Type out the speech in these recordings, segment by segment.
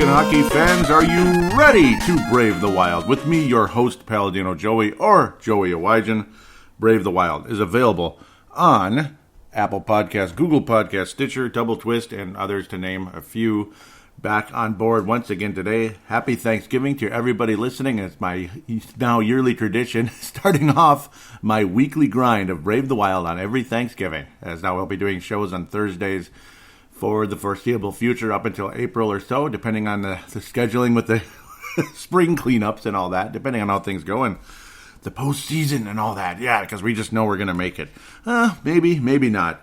Wisconsin hockey fans, are you ready to brave the wild? With me, your host, Paladino Joey, or Joey Awajan. Brave the Wild is available on Apple Podcasts, Google Podcasts, Stitcher, Double Twist, and others to name a few. Back on board once again today. Happy Thanksgiving to everybody listening. It's my now yearly tradition, starting off my weekly grind of Brave the Wild on every Thanksgiving. As now we'll be doing shows on Thursdays for the foreseeable future up until April or so, depending on the scheduling with the spring cleanups and all that, depending on how things go and the postseason and all that. Yeah, because we just know we're going to make it. Maybe, maybe not.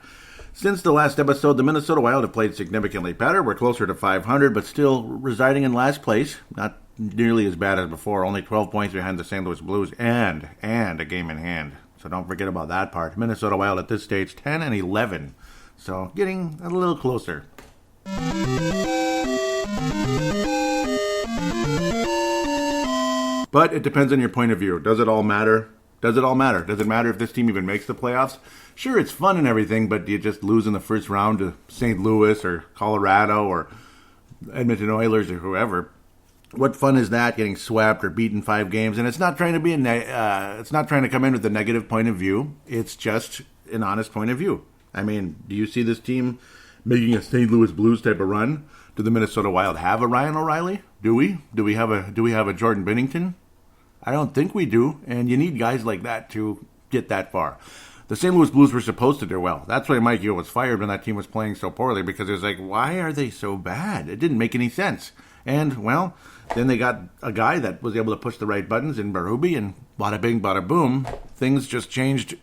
Since the last episode, the Minnesota Wild have played significantly better. We're closer to 500, but still residing in last place. Not nearly as bad as before. Only 12 points behind the St. Louis Blues and a game in hand. So don't forget about that part. Minnesota Wild at this stage, 10 and 11. So getting a little closer. But it depends on your point of view. Does it all matter? Does it all matter? Does it matter if this team even makes the playoffs? Sure, it's fun and everything, but you just lose in the first round to St. Louis or Colorado or Edmonton Oilers or whoever. What fun is that, getting swept or beaten 5 games? And it's not trying to be it's not trying to come in with a negative point of view. It's just an honest point of view. I mean, do you see this team making a St. Louis Blues type of run? Do the Minnesota Wild have a Ryan O'Reilly? Do we? Do we have a Jordan Binnington? I don't think we do, and you need guys like that to get that far. The St. Louis Blues were supposed to do well. That's why Mike Yeo was fired when that team was playing so poorly, because it was like, why are they so bad? It didn't make any sense. And, well, then they got a guy that was able to push the right buttons in Berube, and bada bing, bada boom, things just changed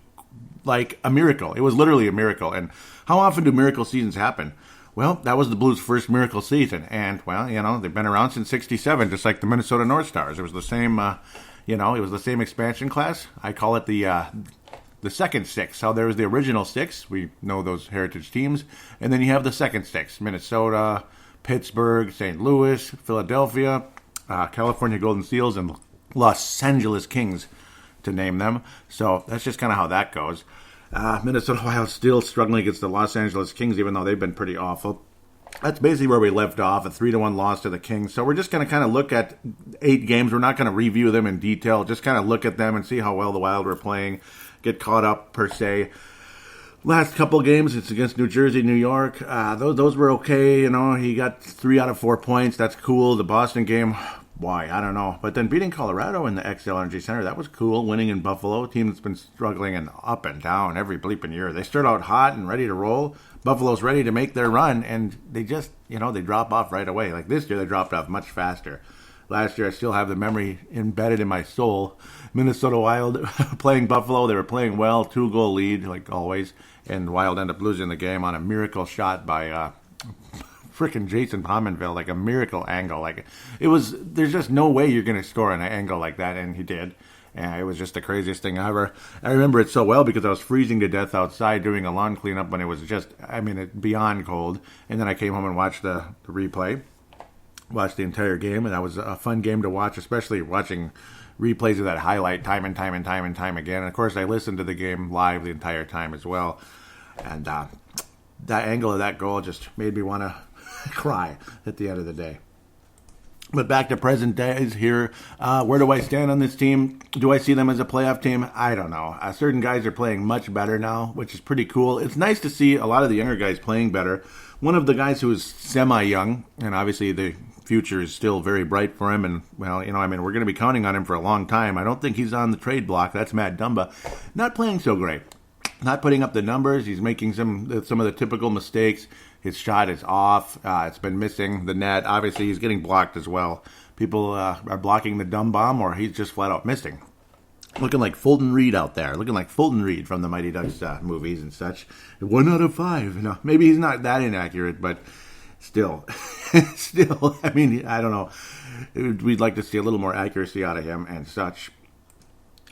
like a miracle. It was literally a miracle. And how often do miracle seasons happen? Well, that was the Blues' first miracle season. And, well, you know, they've been around since '67, just like the Minnesota North Stars. It was the same, it was the same expansion class. I call it the second six. So there was the original 6. We know those heritage teams. And then you have the second 6. Minnesota, Pittsburgh, St. Louis, Philadelphia, California Golden Seals, and Los Angeles Kings, to name them. So that's just kind of how that goes. Minnesota Wild still struggling against the Los Angeles Kings, even though they've been pretty awful. That's basically where we left off, a 3-1 loss to the Kings. So we're just going to kind of look at 8 games. We're not going to review them in detail. Just kind of look at them and see how well the Wild were playing. Get caught up, per se. Last couple games, it's against New Jersey, New York. Those were okay. You know, he got 3 out of 4 points. That's cool. The Boston game, why? I don't know. But then beating Colorado in the XL Energy Center, that was cool. Winning in Buffalo, a team that's been struggling and up and down every bleeping year. They start out hot and ready to roll. Buffalo's ready to make their run, and they just, they drop off right away. Like this year, they dropped off much faster. Last year, I still have the memory embedded in my soul. Minnesota Wild playing Buffalo. They were playing well, 2-goal lead, like always. And Wild ended up losing the game on a miracle shot by frickin' Jason Pominville, like a miracle angle. Like there's just no way you're going to score an angle like that, and he did. And it was just the craziest thing ever. I remember it so well because I was freezing to death outside doing a lawn cleanup when it was just, beyond cold. And then I came home and watched the replay. Watched the entire game, and that was a fun game to watch, especially watching replays of that highlight time and time again. And of course, I listened to the game live the entire time as well. And that angle of that goal just made me want to cry at the end of the day. But back to present days here. Where do I stand on this team? Do I see them as a playoff team? I don't know. Certain guys are playing much better now, which is pretty cool. It's nice to see a lot of the younger guys playing better. One of the guys who is semi-young, and obviously the future is still very bright for him, and, we're going to be counting on him for a long time. I don't think he's on the trade block. That's Matt Dumba. Not playing so great. Not putting up the numbers. He's making some of the typical mistakes. His shot is off. It's been missing the net. Obviously, he's getting blocked as well. People are blocking the dumb bomb, or he's just flat out missing. Looking like Fulton Reed out there. Looking like Fulton Reed from the Mighty Ducks movies and such. 1 out of 5. Maybe he's not that inaccurate, but still. I don't know. We'd like to see a little more accuracy out of him and such.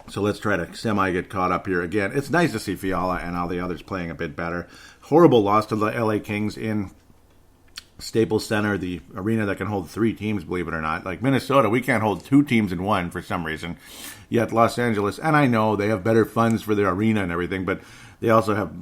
So let's try to semi-get caught up here again. It's nice to see Fiala and all the others playing a bit better. Horrible loss to the LA Kings in Staples Center, the arena that can hold 3 teams, believe it or not. Like Minnesota, we can't hold 2 teams in one for some reason. Yet Los Angeles, and I know they have better funds for their arena and everything, but They also have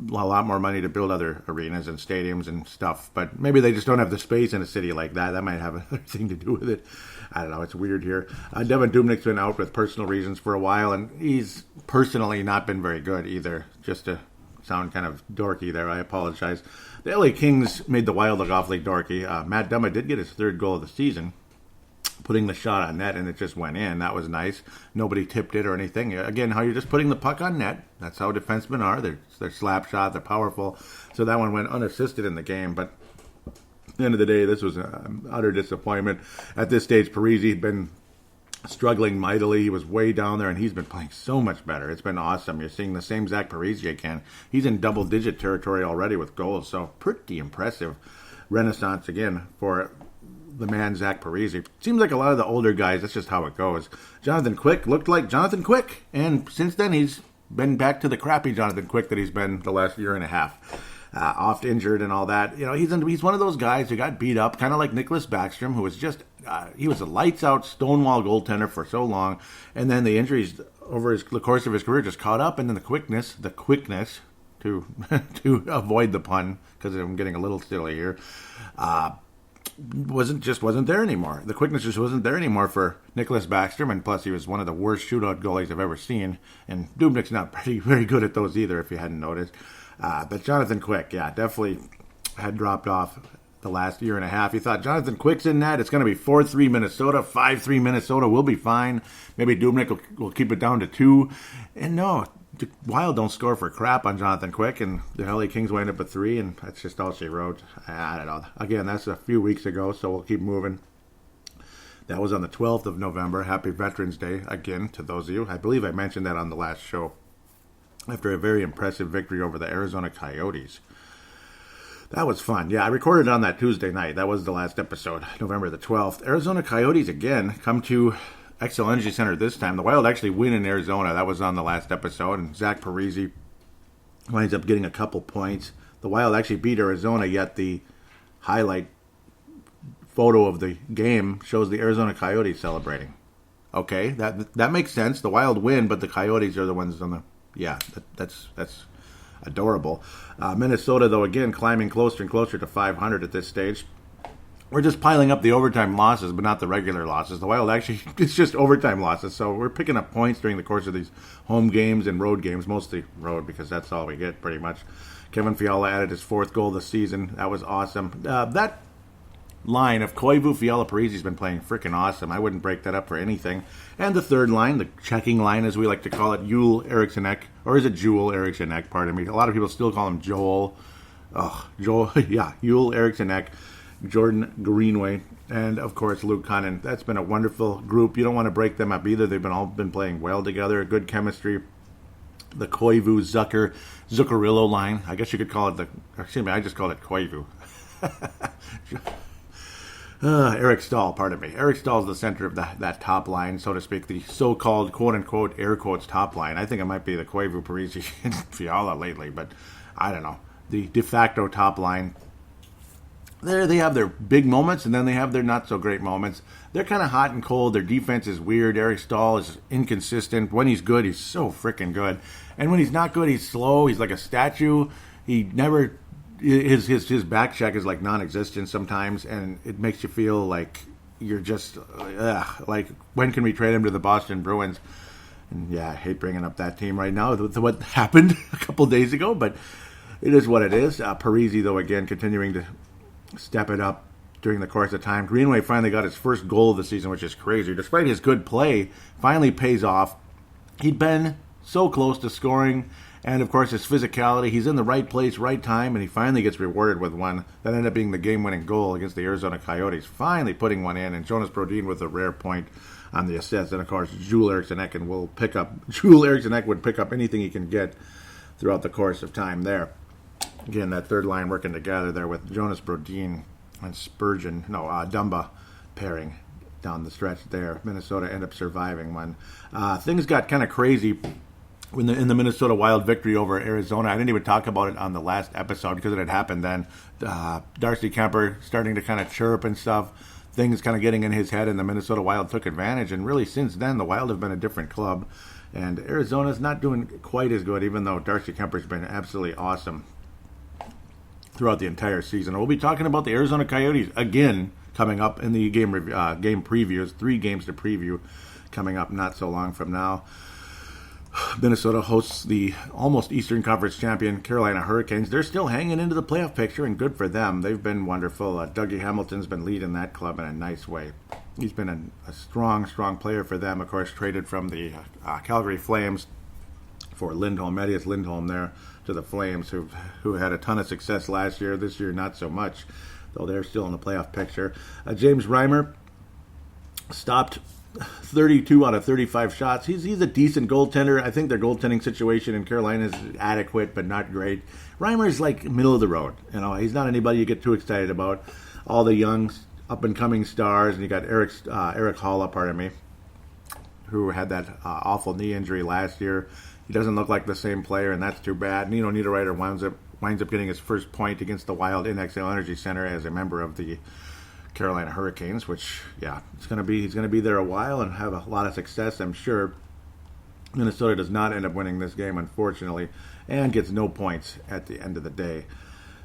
a lot more money to build other arenas and stadiums and stuff, but maybe they just don't have the space in a city like that. That might have another thing to do with it. I don't know. It's weird here. Devin Dubnyk's been out with personal reasons for a while, and he's personally not been very good either. Just to sound kind of dorky there, I apologize. The LA Kings made the Wild look awfully dorky. Matt Dumba did get his third goal of the season, putting the shot on net, and it just went in. That was nice. Nobody tipped it or anything. Again, how you're just putting the puck on net. That's how defensemen are. They're slap shot. They're powerful. So that one went unassisted in the game, but at the end of the day, this was an utter disappointment. At this stage, Parise had been struggling mightily. He was way down there, and he's been playing so much better. It's been awesome. You're seeing the same Zach Parise again. He's in double-digit territory already with goals, so pretty impressive renaissance again for the man Zach Parise. Seems like a lot of the older guys, that's just how it goes. Jonathan Quick looked like Jonathan Quick, and since then he's been back to the crappy Jonathan Quick that he's been the last year and a half. Oft injured and all that. You know, he's one of those guys who got beat up, kind of like Nicholas Backstrom, who was just, he was a lights-out Stonewall goaltender for so long, and then the injuries over the course of his career just caught up, and then the quickness to to avoid the pun, because I'm getting a little silly here, wasn't there anymore. The quickness just wasn't there anymore for Nicholas Backstrom, and plus he was one of the worst shootout goalies I've ever seen, and Dubnyk's not very good at those either, if you hadn't noticed. But Jonathan Quick, yeah, definitely had dropped off the last year and a half. You thought Jonathan Quick's in that. It's going to be 4-3 Minnesota, 5-3 Minnesota. We'll be fine. Maybe Dubnyk will keep it down to 2. And no, the Wild don't score for crap on Jonathan Quick, and the LA Kings wind up at 3, and that's just all she wrote. I don't know. Again, that's a few weeks ago, so we'll keep moving. That was on the 12th of November. Happy Veterans Day again to those of you. I believe I mentioned that on the last show. After a very impressive victory over the Arizona Coyotes. That was fun. Yeah, I recorded it on that Tuesday night. That was the last episode, November the 12th. Arizona Coyotes, again, come to Xcel Energy Center this time. The Wild actually win in Arizona. That was on the last episode. And Zach Parise winds up getting a couple points. The Wild actually beat Arizona, yet the highlight photo of the game shows the Arizona Coyotes celebrating. Okay, that makes sense. The Wild win, but the Coyotes are the ones on the... Yeah, that's adorable. Minnesota, though, again, climbing closer and closer to 500 at this stage. We're just piling up the overtime losses, but not the regular losses. The Wild actually, it's just overtime losses. So we're picking up points during the course of these home games and road games, mostly road because that's all we get pretty much. Kevin Fiala added his 4th goal of the season. That was awesome. That line of Koivu, Fiala, Parise has been playing freaking awesome. I wouldn't break that up for anything. And the third line, the checking line as we like to call it, Yul Eriksson-Ek, or is it Joel Eriksson-Ek, pardon me. A lot of people still call him Joel. Joel, yeah, Yul Eriksson-Ek, Jordan Greenway, and of course Luke Cunnin. That's been a wonderful group. You don't want to break them up either. They've all been playing well together, good chemistry. The Koivu Zuccarello line, I guess you could call it I just called it Koivu. Eric Stahl, pardon me. Eric Stahl is the center of that top line, so to speak, the so-called quote-unquote, air quotes, top line. I think it might be the Koivu, Parise, and Fiala lately, but I don't know. The de facto top line. There they have their big moments, and then they have their not-so-great moments. They're kind of hot and cold. Their defense is weird. Eric Stahl is inconsistent. When he's good, he's so freaking good. And when he's not good, he's slow. He's like a statue. He never... His back check is like non-existent sometimes, and it makes you feel like you're just like, when can we trade him to the Boston Bruins? And yeah, I hate bringing up that team right now with what happened a couple days ago, but it is what it is. Parise, though, again, continuing to step it up during the course of time. Greenway finally got his first goal of the season, which is crazy. Despite his good play, finally pays off. He'd been so close to scoring. And, of course, his physicality, he's in the right place, right time, and he finally gets rewarded with one. That ended up being the game-winning goal against the Arizona Coyotes, finally putting one in, and Jonas Brodin with a rare point on the assist. And, of course, Joel Eriksson-Ek would pick up anything he can get throughout the course of time there. Again, that third line working together there with Jonas Brodin and Dumba pairing down the stretch there. Minnesota ended up surviving one. Things got kind of crazy in the Minnesota Wild victory over Arizona. I didn't even talk about it on the last episode because it had happened then. Darcy Kemper starting to kind of chirp and stuff. Things kind of getting in his head, and the Minnesota Wild took advantage. And really, since then, the Wild have been a different club. And Arizona's not doing quite as good, even though Darcy Kemper's been absolutely awesome throughout the entire season. We'll be talking about the Arizona Coyotes again coming up in the game previews. 3 games to preview coming up not so long from now. Minnesota hosts the almost Eastern Conference champion Carolina Hurricanes. They're still hanging into the playoff picture, and good for them. They've been wonderful. Dougie Hamilton's been leading that club in a nice way. He's been a strong player for them. Of course, traded from the Calgary Flames for Lindholm, Mattias Lindholm there to the Flames, who had a ton of success last year. This year, not so much, though they're still in the playoff picture. James Reimer stopped 32 out of 35 shots. He's a decent goaltender. I think their goaltending situation in Carolina is adequate, but not great. Reimer's like middle of the road. He's not anybody you get too excited about. All the young up-and-coming stars, and you got Eric Halla, who had that awful knee injury last year. He doesn't look like the same player, and that's too bad. Nino Niederreiter winds up getting his first point against the Wild in XL Energy Center as a member of the Carolina Hurricanes, which, he's going to be there a while and have a lot of success, I'm sure. Minnesota does not end up winning this game, unfortunately, and gets no points at the end of the day.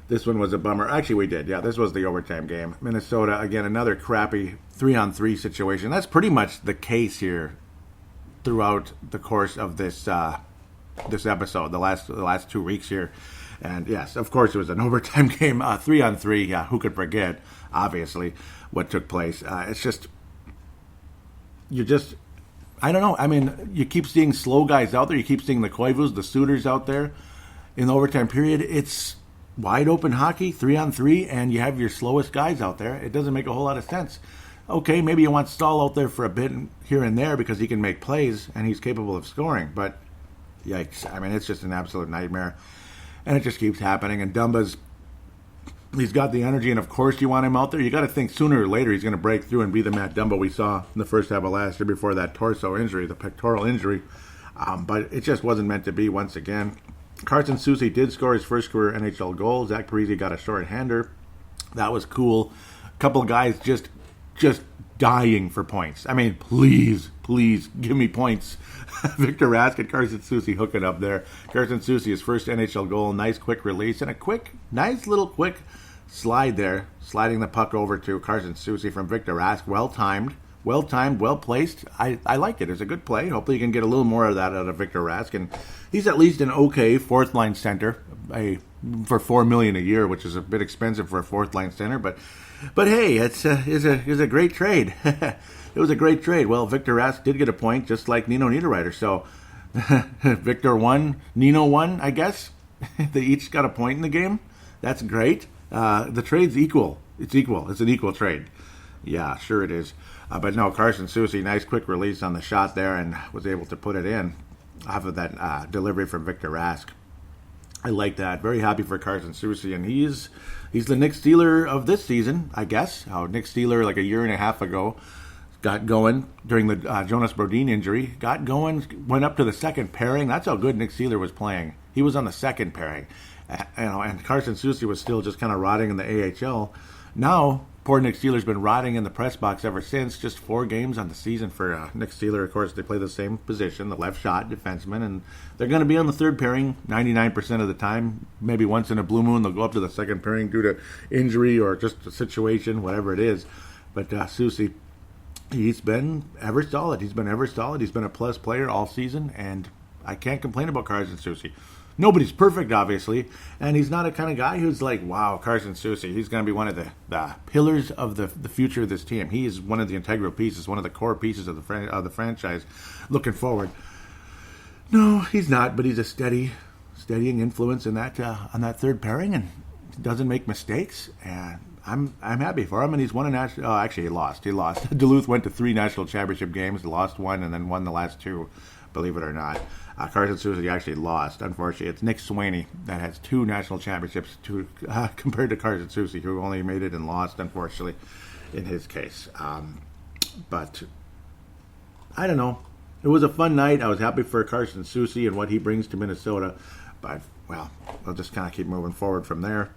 This one was a bummer. Actually, we did. Yeah, this was the overtime game. Minnesota, again, another crappy 3-on-3 situation. That's pretty much the case here throughout the course of this episode, the last 2 weeks here. And yes, of course, it was an overtime game, 3-on-3. Yeah, who could forget, obviously, what took place. It's just, I don't know. I mean, you keep seeing slow guys out there. You keep seeing the Koivus, the Suitors out there in the overtime period. It's wide open hockey, 3-on-3, and you have your slowest guys out there. It doesn't make a whole lot of sense. Okay, maybe you want Stahl out there for a bit here and there because he can make plays and he's capable of scoring. But yikes. I mean, it's just an absolute nightmare. And it just keeps happening. And he's got the energy, and of course you want him out there. You got to think sooner or later he's going to break through and be the Matt Dumba we saw in the first half of last year before that torso injury, the pectoral injury. But it just wasn't meant to be once again. Carson Soucy did score his first career NHL goal. Zach Parise got a short-hander. That was cool. A couple of guys just dying for points. I mean, please give me points. Victor Rask and Carson Soucy hook it up there. Carson Soucy, his first NHL goal. Nice quick release and a nice little quick slide there. Sliding the puck over to Carson Soucy from Victor Rask. Well-timed, well-placed. I like it. It's a good play. Hopefully you can get a little more of that out of Victor Rask. And he's at least an okay fourth-line center for $4 million a year, which is a bit expensive for a fourth-line center. But hey, it's a great trade. It was a great trade. Well, Victor Rask did get a point, just like Nino Niederreiter. So Victor won, Nino won, I guess. They each got a point in the game. That's great. The trade's equal. It's equal. It's an equal trade. Yeah, sure it is. But no, Carson Soucy, nice quick release on the shot there and was able to put it in off of that delivery from Victor Rask. I like that. Very happy for Carson Soucy, and he's the Nick Steeler of this season, I guess. Nick Steeler, like a year and a half ago, got going during the Jonas Brodin injury. Got going, went up to the second pairing. That's how good Nick Steeler was playing. He was on the second pairing, and Carson Soucy was still just kind of rotting in the AHL. Now, poor Nick Steeler's been rotting in the press box ever since. Just 4 games on the season for Nick Steeler. Of course, they play the same position, the left shot defenseman, and they're going to be on the third pairing 99% of the time. Maybe once in a blue moon, they'll go up to the second pairing due to injury or just a situation, whatever it is. But Soucy, he's been ever solid. He's been a plus player all season, and I can't complain about Carson Soucy. Nobody's perfect, obviously, and he's not a kind of guy who's like, wow, Carson Soucy, he's going to be one of the pillars of the future of this team. He is one of the integral pieces, one of the core pieces of the franchise looking forward. No, he's not, but he's a steadying influence in that on that third pairing, and doesn't make mistakes, and I'm happy for him. And he's won a national. Oh, actually, he lost. Duluth went to 3 national championship games, lost 1, and then won the last 2. Believe it or not, Carson Soucy actually lost. Unfortunately, it's Nick Swaney that has 2 national championships compared to Carson Soucy, who only made it and lost. Unfortunately, in his case, but I don't know. It was a fun night. I was happy for Carson Soucy and what he brings to Minnesota. But well, I'll just kind of keep moving forward from there.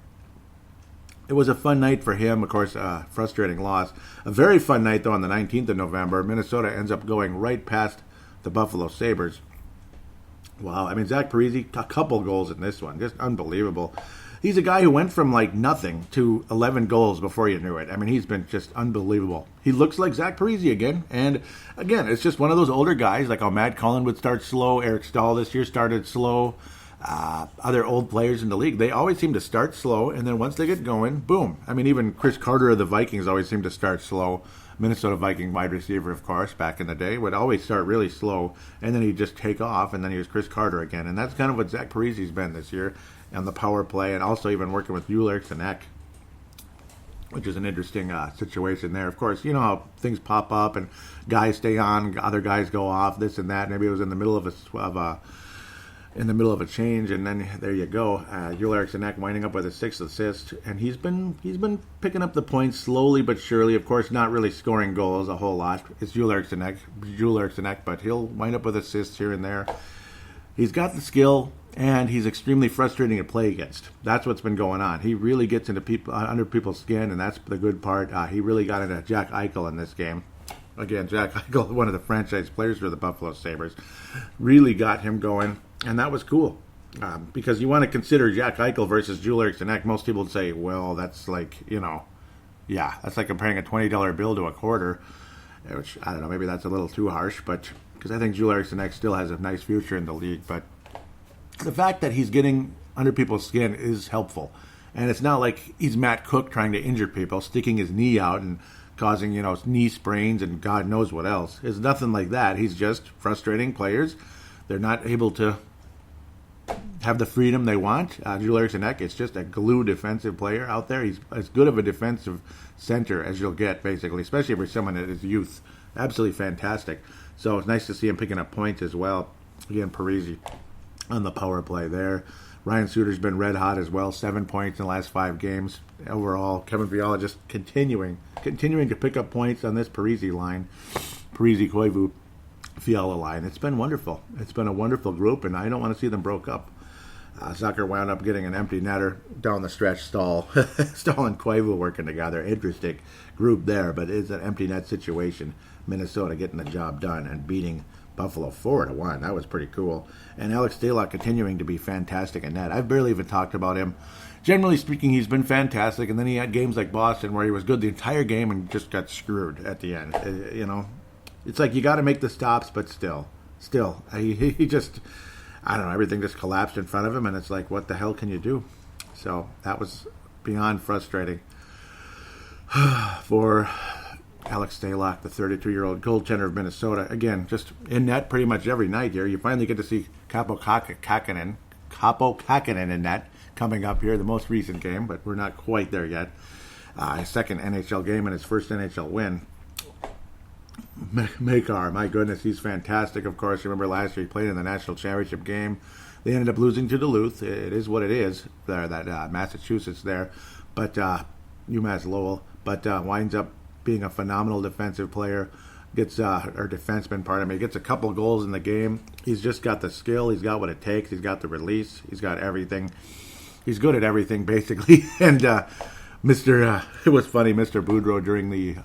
It was a fun night for him, of course, frustrating loss. A very fun night, though, on the 19th of November. Minnesota ends up going right past the Buffalo Sabres. Wow, I mean, Zach Parise, a couple goals in this one. Just unbelievable. He's a guy who went from like nothing to 11 goals before you knew it. I mean, he's been just unbelievable. He looks like Zach Parise again. And again, it's just one of those older guys, like how Matt Cullen would start slow. Eric Stahl this year started slow. Other old players in the league, they always seem to start slow, and then once they get going, boom. I mean, even Chris Carter of the Vikings always seemed to start slow. Minnesota Viking wide receiver, of course, back in the day, would always start really slow, and then he'd just take off, and then he was Chris Carter again. And that's kind of what Zach Parise's been this year on the power play, and also even working with Ulrich and Eck, which is an interesting situation there. Of course, you know how things pop up, and guys stay on, other guys go off, this and that. Maybe it was in the middle of a change, and then there you go. Joel Eriksson Ek winding up with a 6th assist, and he's been picking up the points slowly but surely. Of course, not really scoring goals a whole lot. It's Joel Eriksson Ek, but he'll wind up with assists here and there. He's got the skill, and he's extremely frustrating to play against. That's what's been going on. He really gets into people under people's skin, and that's the good part. He really got into Jack Eichel in this game. Again, Jack Eichel, one of the franchise players for the Buffalo Sabres, really got him going. And that was cool, because you want to consider Jack Eichel versus Joel Eriksson Ek. Most people would say, well, that's like, that's like comparing a $20 bill to a quarter, which, I don't know, maybe that's a little too harsh, but because I think Joel Eriksson Ek still has a nice future in the league. But the fact that he's getting under people's skin is helpful. And it's not like he's Matt Cook trying to injure people, sticking his knee out and causing, knee sprains and God knows what else. It's nothing like that. He's just frustrating players. They're not able to have the freedom they want. Joel Eriksson Ek is just a glue defensive player out there. He's as good of a defensive center as you'll get, basically, especially for someone at his youth. Absolutely fantastic. So it's nice to see him picking up points as well. Again, Parise on the power play there. Ryan Suter's been red hot as well. 7 points in the last 5 games overall. Kevin Fiala just continuing to pick up points on this Parise line. Parise, Koivu, Fiala line. It's been wonderful. It's been a wonderful group, and I don't want to see them broke up. Zucker wound up getting an empty netter down the stretch. Stahl and Koivu working together. Interesting group there, but it's an empty net situation. Minnesota getting the job done and beating Buffalo 4-1. That was pretty cool. And Alex Stalock continuing to be fantastic in net. I've barely even talked about him. Generally speaking, he's been fantastic, and then he had games like Boston where he was good the entire game and just got screwed at the end. It's like you got to make the stops, but still, he just, I don't know, everything just collapsed in front of him, and it's like, what the hell can you do? So that was beyond frustrating for Alex Stalock, the 32-year-old goaltender of Minnesota. Again, just in net pretty much every night here. You finally get to see Kaapo Kähkönen in net coming up here, the most recent game, but we're not quite there yet. His second NHL game and his first NHL win. Makar, my goodness, he's fantastic. Of course, remember last year he played in the national championship game. They ended up losing to Duluth. It is what it is. There, that Massachusetts there, but UMass Lowell. But winds up being a phenomenal defensive player. Gets or defenseman, pardon me. Gets a couple goals in the game. He's just got the skill. He's got what it takes. He's got the release. He's got everything. He's good at everything basically. And it was funny. Mr. Boudreau during the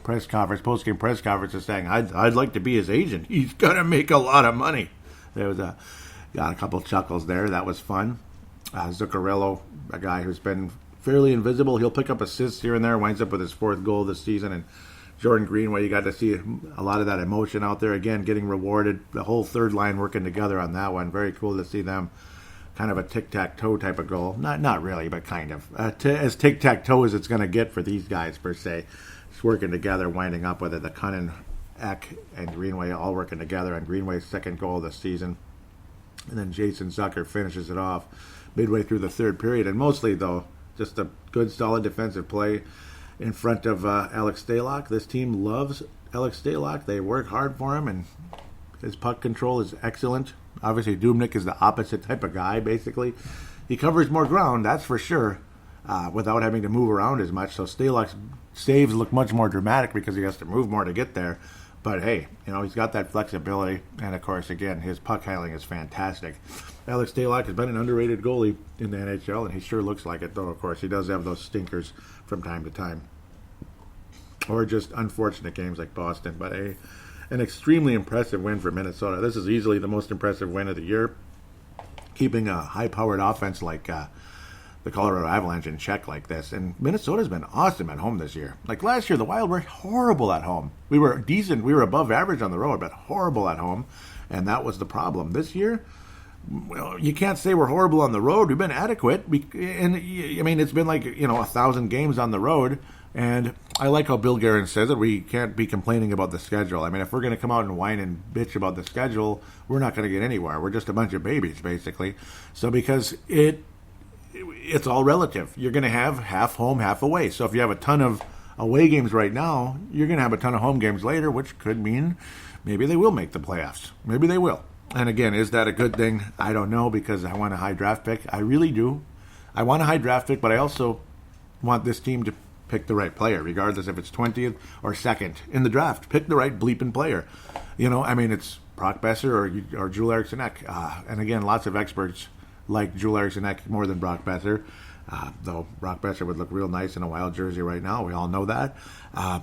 post-game press conference is saying, I'd like to be his agent. He's going to make a lot of money. There was got a couple chuckles there. That was fun. Zuccarello, a guy who's been fairly invisible. He'll pick up assists here and there, winds up with his 4th goal this season. And Jordan Greenway, you got to see a lot of that emotion out there. Again, getting rewarded. The whole third line working together on that one. Very cool to see them. Kind of a tic-tac-toe type of goal. Not really, but kind of. As tic-tac-toe as it's going to get for these guys, per se. Working together, winding up with it. The Cunnin, Eck, and Greenway all working together on Greenway's 2nd goal this season. And then Jason Zucker finishes it off midway through the 3rd period. And mostly, though, just a good, solid defensive play in front of Alex Stalock. This team loves Alex Stalock. They work hard for him, and his puck control is excellent. Obviously, Dubnyk is the opposite type of guy, basically. He covers more ground, that's for sure, without having to move around as much. So Stalock's saves look much more dramatic because he has to move more to get there. But hey, he's got that flexibility. And of course, again, his puck handling is fantastic. Alex Stalock has been an underrated goalie in the NHL, and he sure looks like it, though, of course. He does have those stinkers from time to time. Or just unfortunate games like Boston. But hey, an extremely impressive win for Minnesota. This is easily the most impressive win of the year, keeping a high-powered offense like the Colorado Avalanche in check like this. And Minnesota's been awesome at home this year. Like last year, the Wild were horrible at home. We were decent. We were above average on the road, but horrible at home. And that was the problem. This year, well, you can't say we're horrible on the road. We've been adequate. And I mean, it's been like, 1,000 games on the road. And I like how Bill Guerin says it. We can't be complaining about the schedule. I mean, if we're going to come out and whine and bitch about the schedule, we're not going to get anywhere. We're just a bunch of babies, basically. So because it's all relative. You're going to have half home, half away. So if you have a ton of away games right now, you're going to have a ton of home games later, which could mean maybe they will make the playoffs. Maybe they will. And again, is that a good thing? I don't know, because I want a high draft pick. I really do. I want a high draft pick, but I also want this team to pick the right player, regardless if it's 20th or 2nd in the draft. Pick the right bleeping player. It's Brock Besser or Joel Eriksson Ek. And again, lots of experts like Joel Eriksson Ek more than Brock Besser, though Brock Besser would look real nice in a Wild jersey right now. We all know that.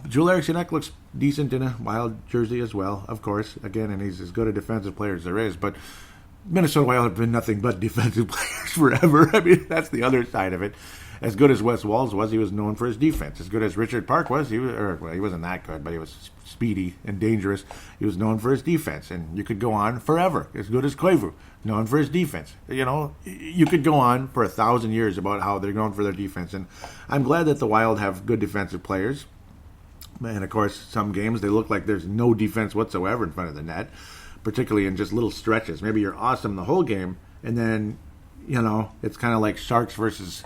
Joel Eriksson Ek looks decent in a Wild jersey as well, of course. Again, and he's as good a defensive player as there is. But Minnesota Wild have been nothing but defensive players forever. I mean, that's the other side of it. As good as Wes Walz was, he was known for his defense. As good as Richard Park was, he wasn't that good, but he was speedy and dangerous. He was known for his defense, and you could go on forever. As good as Koivu, known for his defense. You could go on for 1,000 years about how they're known for their defense, and I'm glad that the Wild have good defensive players. And of course, some games they look like there's no defense whatsoever in front of the net, particularly in just little stretches. Maybe you're awesome the whole game, and then it's kind of like Sharks versus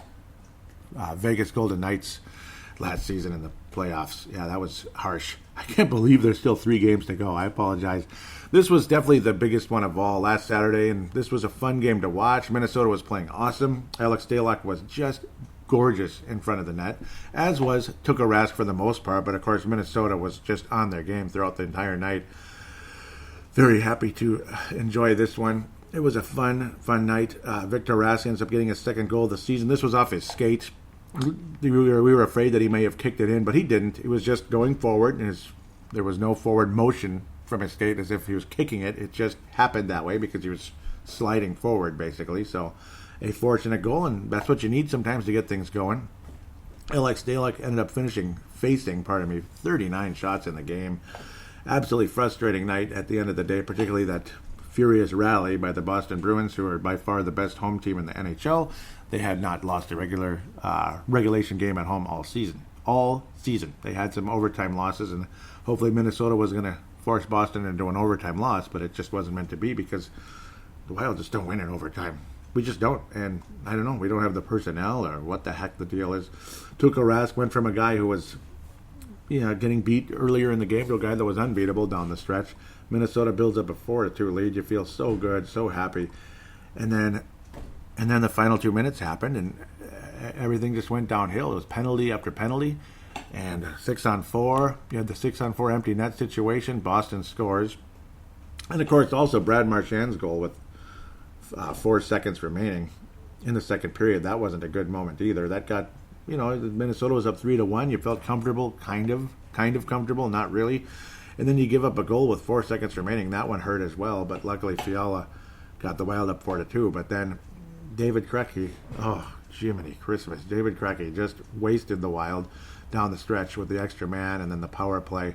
Vegas Golden Knights last season in the playoffs. Yeah, that was harsh. I can't believe there's still 3 games to go. I apologize. This was definitely the biggest one of all last Saturday, and this was a fun game to watch. Minnesota was playing awesome. Alex Stalock was just gorgeous in front of the net, as was Tuukka Rask for the most part, but of course Minnesota was just on their game throughout the entire night. Very happy to enjoy this one. It was a fun night. Victor Rask ends up getting his 2nd goal of the season. This was off his skate. We were afraid that he may have kicked it in, but he didn't. It was just going forward, and there was no forward motion from his skate as if he was kicking it. It just happened that way because he was sliding forward, basically. So a fortunate goal, and that's what you need sometimes to get things going. Alex Stalock ended up facing 39 shots in the game. Absolutely frustrating night at the end of the day, particularly that furious rally by the Boston Bruins, who are by far the best home team in the NHL. They had not lost a regular regulation game at home all season. They had some overtime losses, and hopefully Minnesota was going to force Boston into an overtime loss, but it just wasn't meant to be because the Wild just don't win in overtime. We just don't, and I don't know, we don't have the personnel or what the heck the deal is. Tuukka Rask went from a guy who was getting beat earlier in the game to a guy that was unbeatable down the stretch. Minnesota builds up a 4-2 lead. You feel so good, so happy. And then the final 2 minutes happened, and everything just went downhill. It was penalty after penalty, and 6-on-4. You had the 6-on-4 empty net situation. Boston scores. And, of course, also Brad Marchand's goal with 4 seconds remaining in the second period. That wasn't a good moment either. That got, Minnesota was up 3-1. You felt comfortable, kind of comfortable, not really. And then you give up a goal with 4 seconds remaining. That one hurt as well, but luckily Fiala got the Wild up 4-2. But then David Krecke, Jiminy Christmas. David Krecke just wasted the Wild down the stretch with the extra man and then the power play.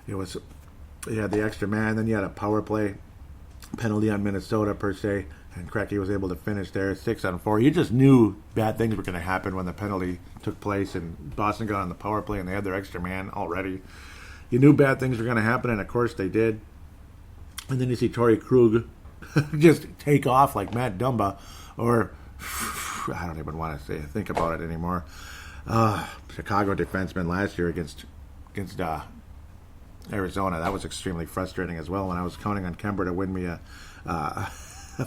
You had the extra man, then you had a power play penalty on Minnesota per se, and Krecke was able to finish there 6-on-4. You just knew bad things were going to happen when the penalty took place and Boston got on the power play and they had their extra man already. You knew bad things were going to happen, and of course they did. And then you see Torrey Krug just take off like Matt Dumba, or I don't even want to think about it anymore. Chicago defenseman last year against Arizona. That was extremely frustrating as well when I was counting on Kemper to win me a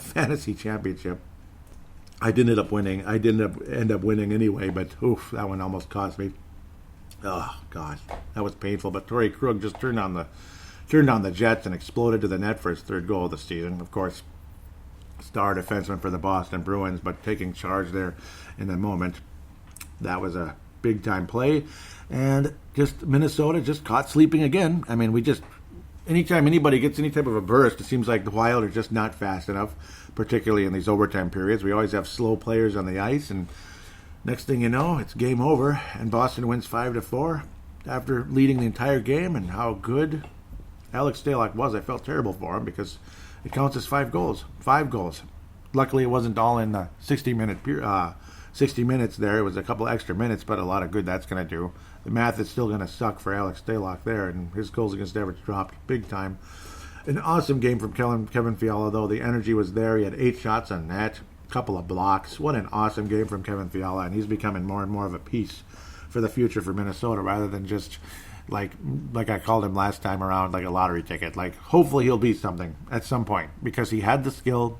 fantasy championship. I didn't end up winning anyway, but that one almost cost me. Oh gosh, that was painful. But Torrey Krug just turned on the Jets and exploded to the net for his 3rd goal of the season. Of course, star defenseman for the Boston Bruins, but taking charge there in the moment. That was a big time play, and just Minnesota just caught sleeping again. I mean, we just anytime anybody gets any type of a burst, it seems like the Wild are just not fast enough, particularly in these overtime periods. We always have slow players on the ice, and next thing you know, it's game over, and Boston wins 5-4 after leading the entire game. And how good Alex Stalock was, I felt terrible for him because it counts as 5 goals. 5 goals. Luckily, it wasn't all in the 60 minutes there. It was a couple extra minutes, but a lot of good that's going to do. The math is still going to suck for Alex Stalock there, and his goals against average dropped big time. An awesome game from Kevin Fiala, though. The energy was there. He had 8 shots on net, a couple of blocks. What an awesome game from Kevin Fiala, and he's becoming more and more of a piece for the future for Minnesota rather than just like I called him last time around, like a lottery ticket. Like, hopefully he'll be something at some point because he had the skill.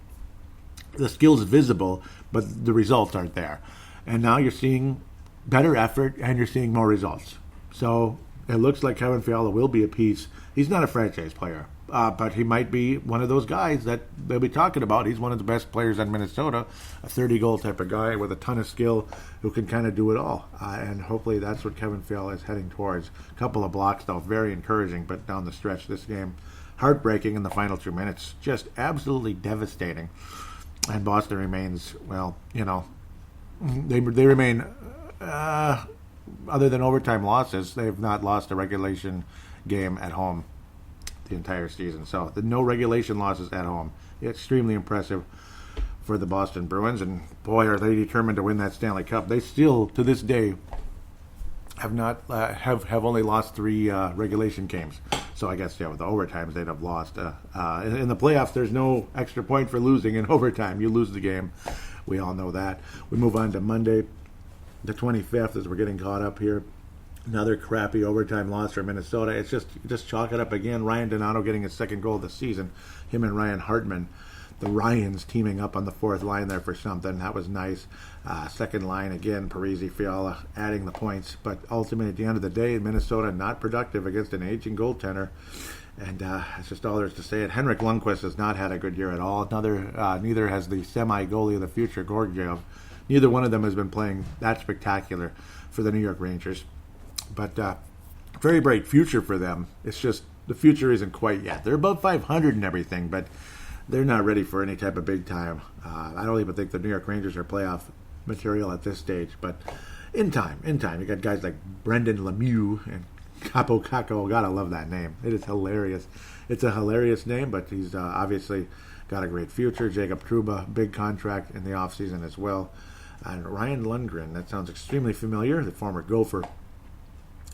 The skill's visible, but the results aren't there. And now you're seeing better effort and you're seeing more results. So it looks like Kevin Fiala will be a piece. He's not a franchise player, but he might be one of those guys that they'll be talking about. He's one of the best players in Minnesota, a 30-goal type of guy with a ton of skill who can kind of do it all. And hopefully that's what Kevin Fiala is heading towards. A couple of blocks, though, very encouraging, but down the stretch this game, heartbreaking in the final 2 minutes. Just absolutely devastating. And Boston remains, well, they remain, other than overtime losses, they have not lost a regulation game at home the entire season. So no regulation losses at home. Extremely impressive for the Boston Bruins. And boy, are they determined to win that Stanley Cup. They still, to this day, have not have only lost 3 regulation games. So I guess, with the overtimes, they'd have lost. In the playoffs, there's no extra point for losing in overtime. You lose the game. We all know that. We move on to Monday, the 25th, as we're getting caught up here. Another crappy overtime loss for Minnesota. It's just chalk it up again. Ryan Donato getting his 2nd goal of the season. Him and Ryan Hartman. The Ryans teaming up on the 4th line there for something. That was nice. Second line, again, Parise, Fiala adding the points. But ultimately, at the end of the day, Minnesota not productive against an aging goaltender. And that's just all there is to say. And Henrik Lundqvist has not had a good year at all. Neither has the semi-goalie of the future, Gorgiev. Neither one of them has been playing that spectacular for the New York Rangers. But very bright future for them. It's just the future isn't quite yet. They're above 500 and everything, but they're not ready for any type of big time. I don't even think the New York Rangers are playoff material at this stage, but in time. You got guys like Brendan Lemieux and Capo Caco. Gotta love that name. It is hilarious. It's a hilarious name, but he's obviously got a great future. Jacob Trouba, big contract in the offseason as well. And Ryan Lundgren, that sounds extremely familiar, the former Gopher,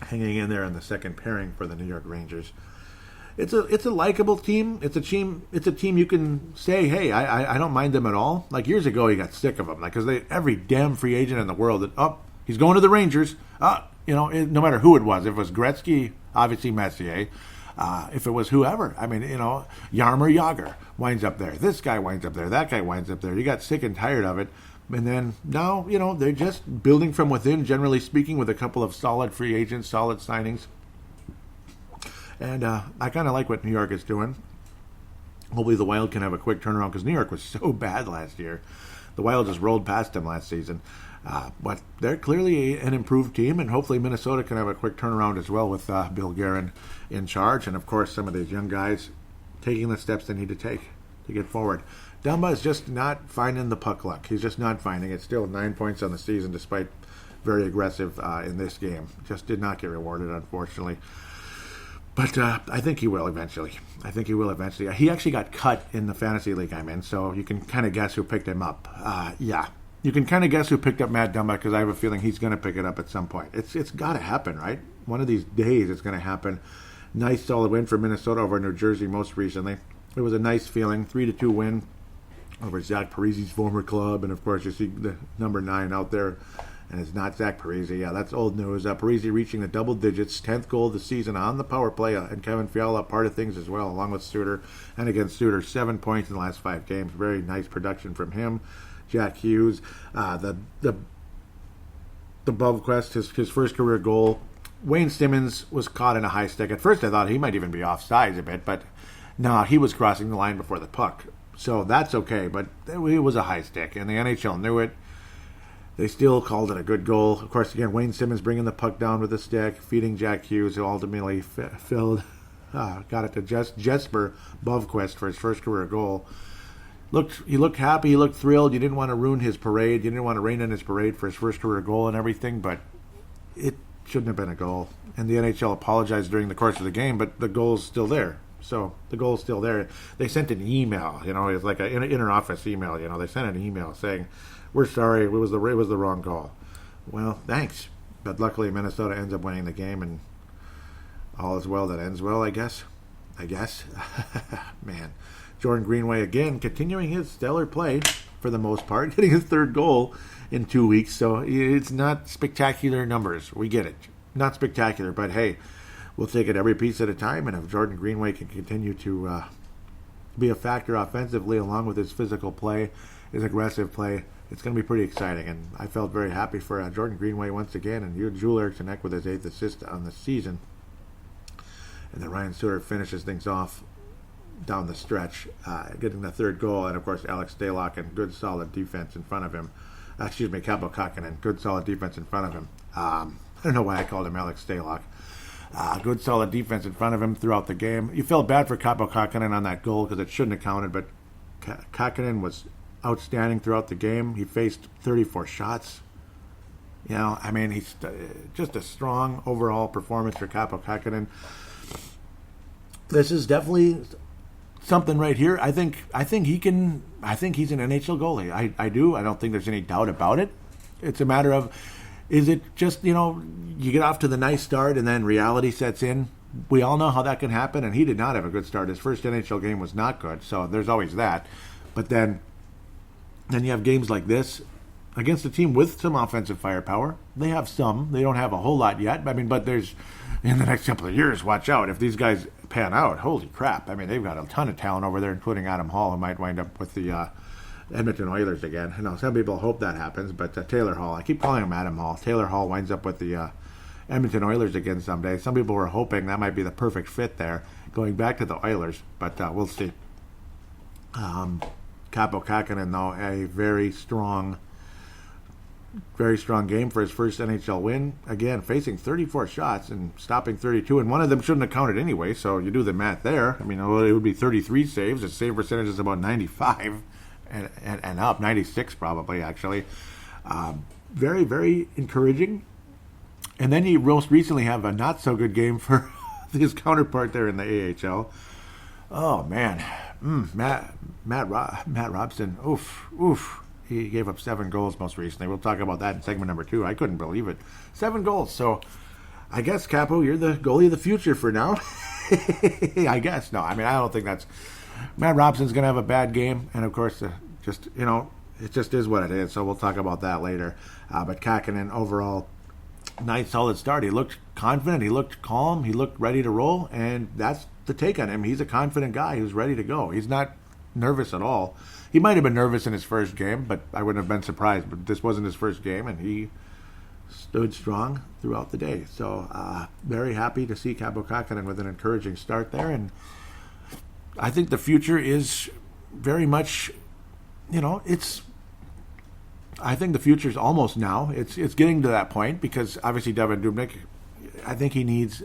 hanging in there in the second pairing for the New York Rangers. It's a likable team. It's a team you can say, hey, I don't mind them at all. Like years ago, you got sick of them, like because every damn free agent in the world that he's going to the Rangers. No matter who it was, if it was Gretzky, obviously Messier. If it was whoever, Jaromir Jagr winds up there. This guy winds up there. That guy winds up there. You got sick and tired of it. And then now, they're just building from within, generally speaking, with a couple of solid free agents, solid signings. And I kind of like what New York is doing. Hopefully the Wild can have a quick turnaround because New York was so bad last year. The Wild just rolled past them last season. But they're clearly an improved team, and hopefully Minnesota can have a quick turnaround as well with Bill Guerin in charge. And, of course, some of these young guys taking the steps they need to take to get forward. Dumba is just not finding the puck luck. He's just not finding it. Still 9 points on the season despite very aggressive in this game. Just did not get rewarded, unfortunately. But I think he will eventually. He actually got cut in the fantasy league I'm in, so you can kind of guess who picked him up. You can kind of guess who picked up Matt Dumba because I have a feeling he's going to pick it up at some point. It's got to happen, right? One of these days it's going to happen. Nice solid win for Minnesota over New Jersey most recently. It was a nice feeling, 3-2 win over Zach Parise's former club. And, of course, you see the number 9 out there. And it's not Zach Parise. Yeah, that's old news. Parise reaching the double digits, 10th goal of the season on the power play. And Kevin Fiala, part of things as well, along with Suter. And against Suter, 7 points in the last 5 games. Very nice production from him. Jack Hughes, the Bovquest, his first career goal. Wayne Simmons was caught in a high stick. At first I thought he might even be offsides a bit, but no, he was crossing the line before the puck. So that's okay, but it was a high stick, and the NHL knew it. They still called it a good goal. Of course, again, Wayne Simmons bringing the puck down with the stick, feeding Jack Hughes, who ultimately filled got it to Jesper Bovquist for his first career goal. He looked happy, he looked thrilled. You didn't want to ruin his parade. You didn't want to rain on his parade for his first career goal and everything, but it shouldn't have been a goal. And the NHL apologized during the course of the game, but the goal's still there. So the goal's still there. They sent an email, it's like an inter-office email. They sent an email saying, "We're sorry, it was the wrong call." Well, thanks. But luckily Minnesota ends up winning the game, and all is well that ends well, I guess. Man. Jordan Greenway again continuing his stellar play for the most part, getting his third goal in 2 weeks. So it's not spectacular numbers. We get it. Not spectacular, but hey, we'll take it every piece at a time. And if Jordan Greenway can continue to be a factor offensively along with his physical play, his aggressive play, it's going to be pretty exciting. And I felt very happy for Jordan Greenway once again, and Joel Eriksson with his 8th assist on the season. And then Ryan Suter finishes things off down the stretch, getting the third goal, and of course Alex Stalock and good solid defense in front of him. Kaapo Kähkönen, good solid defense in front of him. I don't know why I called him Alex Stalock. Good solid defense in front of him throughout the game. You felt bad for Kaapo Kähkönen on that goal because it shouldn't have counted, but Kähkönen was outstanding throughout the game. He faced 34 shots. He's just a strong overall performance for Kaapo Kähkönen. This is definitely something right here. I think he's an NHL goalie. I do. I don't think there's any doubt about it. It's a matter of, is it just, you get off to the nice start and then reality sets in? We all know how that can happen, and he did not have a good start. His first NHL game was not good, so there's always that. But then you have games like this against a team with some offensive firepower. They have some. They don't have a whole lot yet. But there's, in the next couple of years, watch out. If these guys pan out, holy crap. They've got a ton of talent over there, including Adam Hall, who might wind up with the Edmonton Oilers again. Some people hope that happens, but Taylor Hall, I keep calling him Adam Hall. Taylor Hall winds up with the Edmonton Oilers again someday. Some people were hoping that might be the perfect fit there, going back to the Oilers, but we'll see. Kaapo Kähkönen, though, a very strong game for his first NHL win. Again, facing 34 shots and stopping 32, and one of them shouldn't have counted anyway, so you do the math there. It would be 33 saves. His save percentage is about 95 and up, 96 probably, actually. Very, very encouraging. And then he most recently have a not-so-good game for his counterpart there in the AHL. Oh, man. Matt Robson. Oof. He gave up 7 goals most recently. We'll talk about that in segment number 2. I couldn't believe it. 7 goals. So I guess, Capo, you're the goalie of the future for now. I guess. No, I don't think that's... Matt Robson's going to have a bad game. And, of course, it just is what it is. So we'll talk about that later. But Kähkönen, overall, nice, solid start. He looked confident. He looked calm. He looked ready to roll. And that's the take on him. He's a confident guy who's ready to go. He's not nervous at all. He might have been nervous in his first game, but I wouldn't have been surprised. But this wasn't his first game, and he stood strong throughout the day. So very happy to see Kaapo Kähkönen with an encouraging start there. And I think the future is very much, I think the future is almost now. It's getting to that point because obviously Devan Dubnyk, I think he needs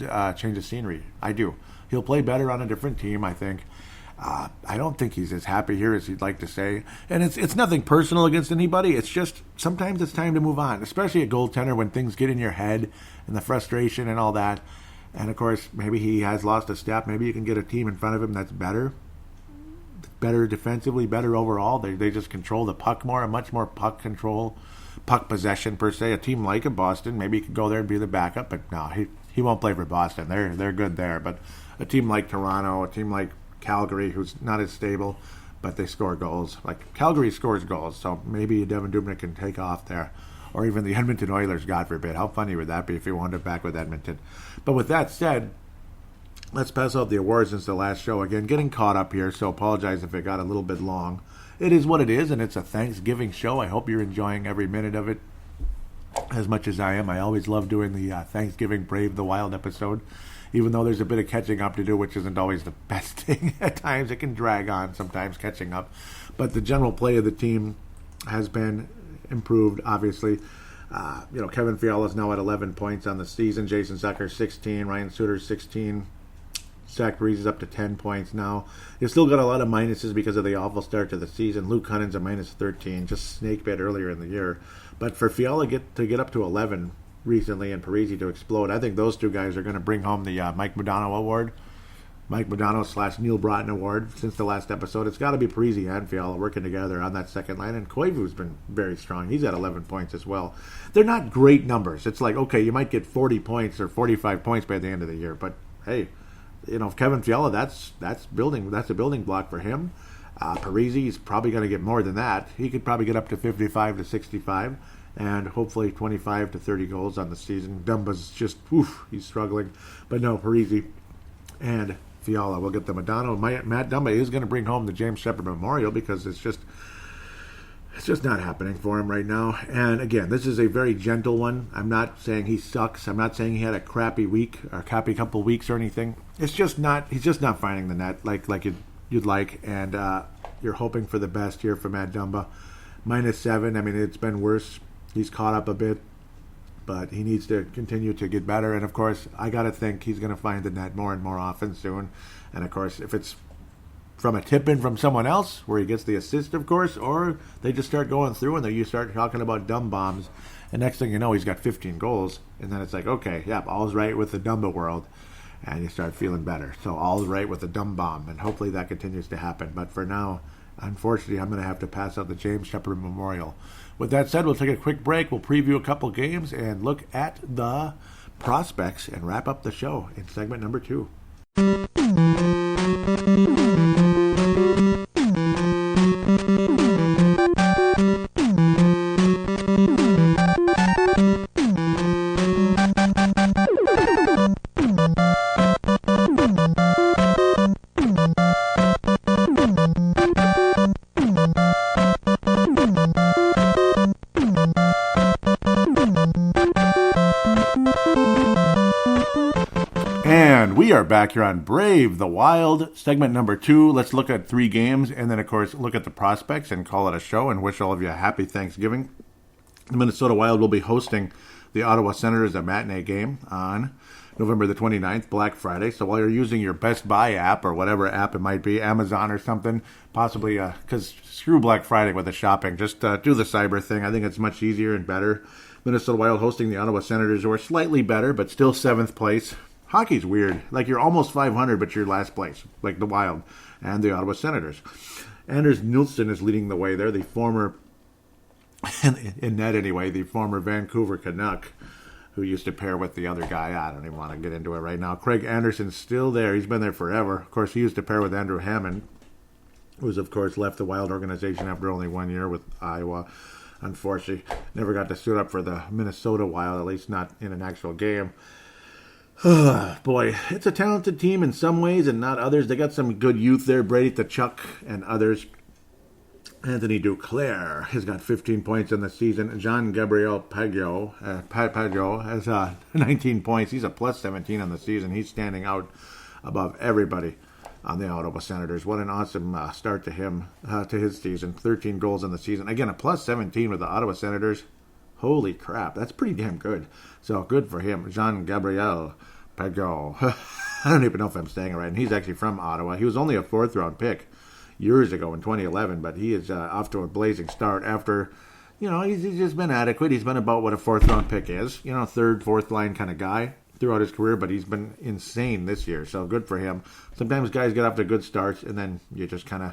a change of scenery. I do. He'll play better on a different team, I think. I don't think he's as happy here as he'd like to say. And it's nothing personal against anybody. It's just sometimes it's time to move on, especially a goaltender when things get in your head and the frustration and all that. And, of course, maybe he has lost a step. Maybe you can get a team in front of him that's better defensively, better overall. They just control the puck more, much more puck control, puck possession per se. A team like a Boston, maybe he could go there and be the backup. But, no, he won't play for Boston. They're good there. But a team like Toronto, a team like Calgary, who's not as stable, but they score goals. Like Calgary scores goals, so maybe Devan Dubnyk can take off there, or even the Edmonton Oilers, God forbid. How funny would that be if he wound up back with Edmonton? But with that said, let's pass out the awards since the last show. Again, getting caught up here, so apologize if it got a little bit long. It is what it is, and it's a Thanksgiving show. I hope you're enjoying every minute of it as much as I am. I always love doing the Thanksgiving Brave the Wild episode. Even though there's a bit of catching up to do, which isn't always the best thing. At times it can drag on sometimes catching up. But the general play of the team has been improved, obviously. Kevin Fiala's now at 11 points on the season. Jason Zucker, 16. Ryan Suter, 16. Zach Parise is up to 10 points now. He's still got a lot of minuses because of the awful start to the season. Luke Cunning's a minus 13, just snake bit earlier in the year. But for Fiala to get up to 11 recently and Parise to explode, I think those two guys are going to bring home the Mike Modano Award. Mike Modano / Neil Broughton Award since the last episode. It's got to be Parise and Fiala working together on that second line. And Koivu's been very strong. He's at 11 points as well. They're not great numbers. It's like, okay, you might get 40 points or 45 points by the end of the year. But, hey, Kevin Fiala, that's a building block for him. Parise is probably going to get more than that. He could probably get up to 55 to 65 and hopefully 25 to 30 goals on the season. Dumba's just, he's struggling. But no, Parise and Fiala will get the Modano. Matt Dumba is going to bring home the James Shepherd Memorial because it's just not happening for him right now. And again, this is a very gentle one. I'm not saying he sucks. I'm not saying he had a crappy week or a crappy couple weeks or anything. It's just not. He's just not finding the net like you'd like. And you're hoping for the best here for Matt Dumba. -7. I mean, it's been worse. He's caught up a bit. But he needs to continue to get better. And, of course, I got to think he's going to find the net more and more often soon. And, of course, if it's from a tip-in from someone else where he gets the assist, of course, or they just start going through and then you start talking about dumb bombs. And next thing you know, he's got 15 goals. And then it's like, okay, all's right with the Dumba world. And you start feeling better. So all's right with the dumb bomb. And hopefully that continues to happen. But for now, unfortunately, I'm going to have to pass out the James Shepherd Memorial. With that said, we'll take a quick break. We'll preview a couple games and look at the prospects and wrap up the show in segment number 2. We are back here on Brave the Wild, segment number 2. Let's look at 3 games and then, of course, look at the prospects and call it a show and wish all of you a happy Thanksgiving. The Minnesota Wild will be hosting the Ottawa Senators, a matinee game on November the 29th, Black Friday. So while you're using your Best Buy app or whatever app it might be, Amazon or something, possibly, because screw Black Friday with the shopping, just do the cyber thing. I think it's much easier and better. Minnesota Wild hosting the Ottawa Senators, who are slightly better, but still 7th place. Hockey's weird. Like, you're almost 500, but you're last place, like the Wild and the Ottawa Senators. Anders Nilsson is leading the way there, the former, in net anyway, the former Vancouver Canuck, who used to pair with the other guy. I don't even want to get into it right now. Craig Anderson's still there. He's been there forever. Of course, he used to pair with Andrew Hammond, who's, of course, left the Wild organization after only 1 year with Iowa. Unfortunately, never got to suit up for the Minnesota Wild, at least not in an actual game. Boy, it's a talented team in some ways and not others. They got some good youth there, Brady Tkachuk and others. Anthony Duclair has got 15 points in the season. Jean-Gabriel Pageau has 19 points. He's a plus 17 on the season. He's standing out above everybody on the Ottawa Senators. What an awesome start to him, to his season. 13 goals in the season. Again, a plus 17 with the Ottawa Senators. Holy crap, that's pretty damn good. So good for him. Jean-Gabriel Pageau. I don't even know if I'm saying it right. And he's actually from Ottawa. He was only a 4th-round pick years ago in 2011, but he is off to a blazing start after, he's just been adequate. He's been about what a 4th-round pick is. 3rd, 4th line kind of guy throughout his career, but he's been insane this year. So good for him. Sometimes guys get off to good starts, and then you just kind of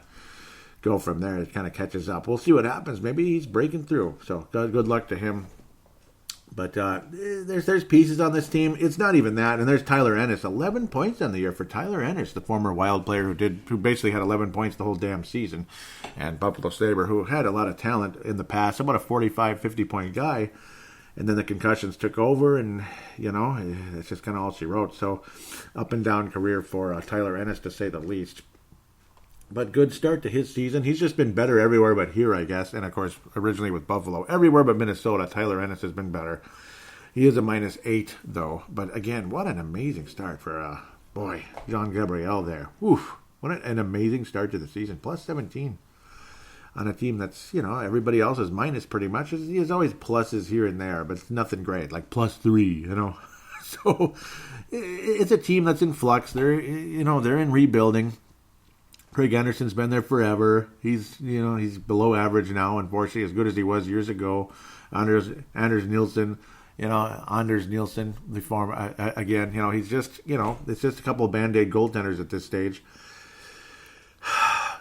go from there. It kind of catches up. We'll see what happens. Maybe he's breaking through. So good luck to him. But there's pieces on this team. It's not even that. And there's Tyler Ennis. 11 points on the year for Tyler Ennis, the former Wild player who basically had 11 points the whole damn season. And Buffalo Sabre, who had a lot of talent in the past, about a 45, 50-point guy. And then the concussions took over, and, it's just kind of all she wrote. So up and down career for Tyler Ennis, to say the least. But good start to his season. He's just been better everywhere but here, I guess. And, of course, originally with Buffalo. Everywhere but Minnesota, Tyler Ennis has been better. He is a -8, though. But, again, what an amazing start for, Jean-Gabriel there. Oof, what an amazing start to the season. Plus 17 on a team that's, everybody else is minus pretty much. He has always pluses here and there, but it's nothing great. Like +3, So it's a team that's in flux. They're in rebuilding. Craig Anderson's been there forever. He's below average now, unfortunately, as good as he was years ago. Anders Nielsen, the former again. He's just it's just a couple of Band-Aid goaltenders at this stage.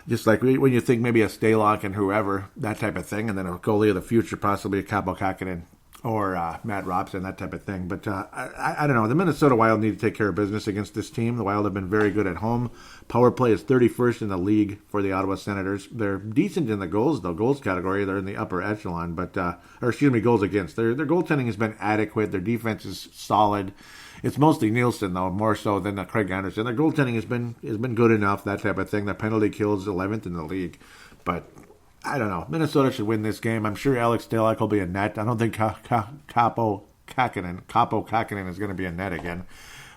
Just like when you think maybe a Stalock and whoever, that type of thing, and then a goalie of the future, possibly a Kaapo Kähkönen or Matt Robson, that type of thing. But I don't know. The Minnesota Wild need to take care of business against this team. The Wild have been very good at home. Power play is 31st in the league for the Ottawa Senators. They're decent in the goals, though. Goals category, they're in the upper echelon. Goals against. Their goaltending has been adequate. Their defense is solid. It's mostly Nielsen, though, more so than Craig Anderson. Their goaltending has been good enough, that type of thing. Their penalty kill is 11th in the league. But I don't know. Minnesota should win this game. I'm sure Alex Stalock will be a net. I don't think Kaapo Kähkönen is going to be a net again.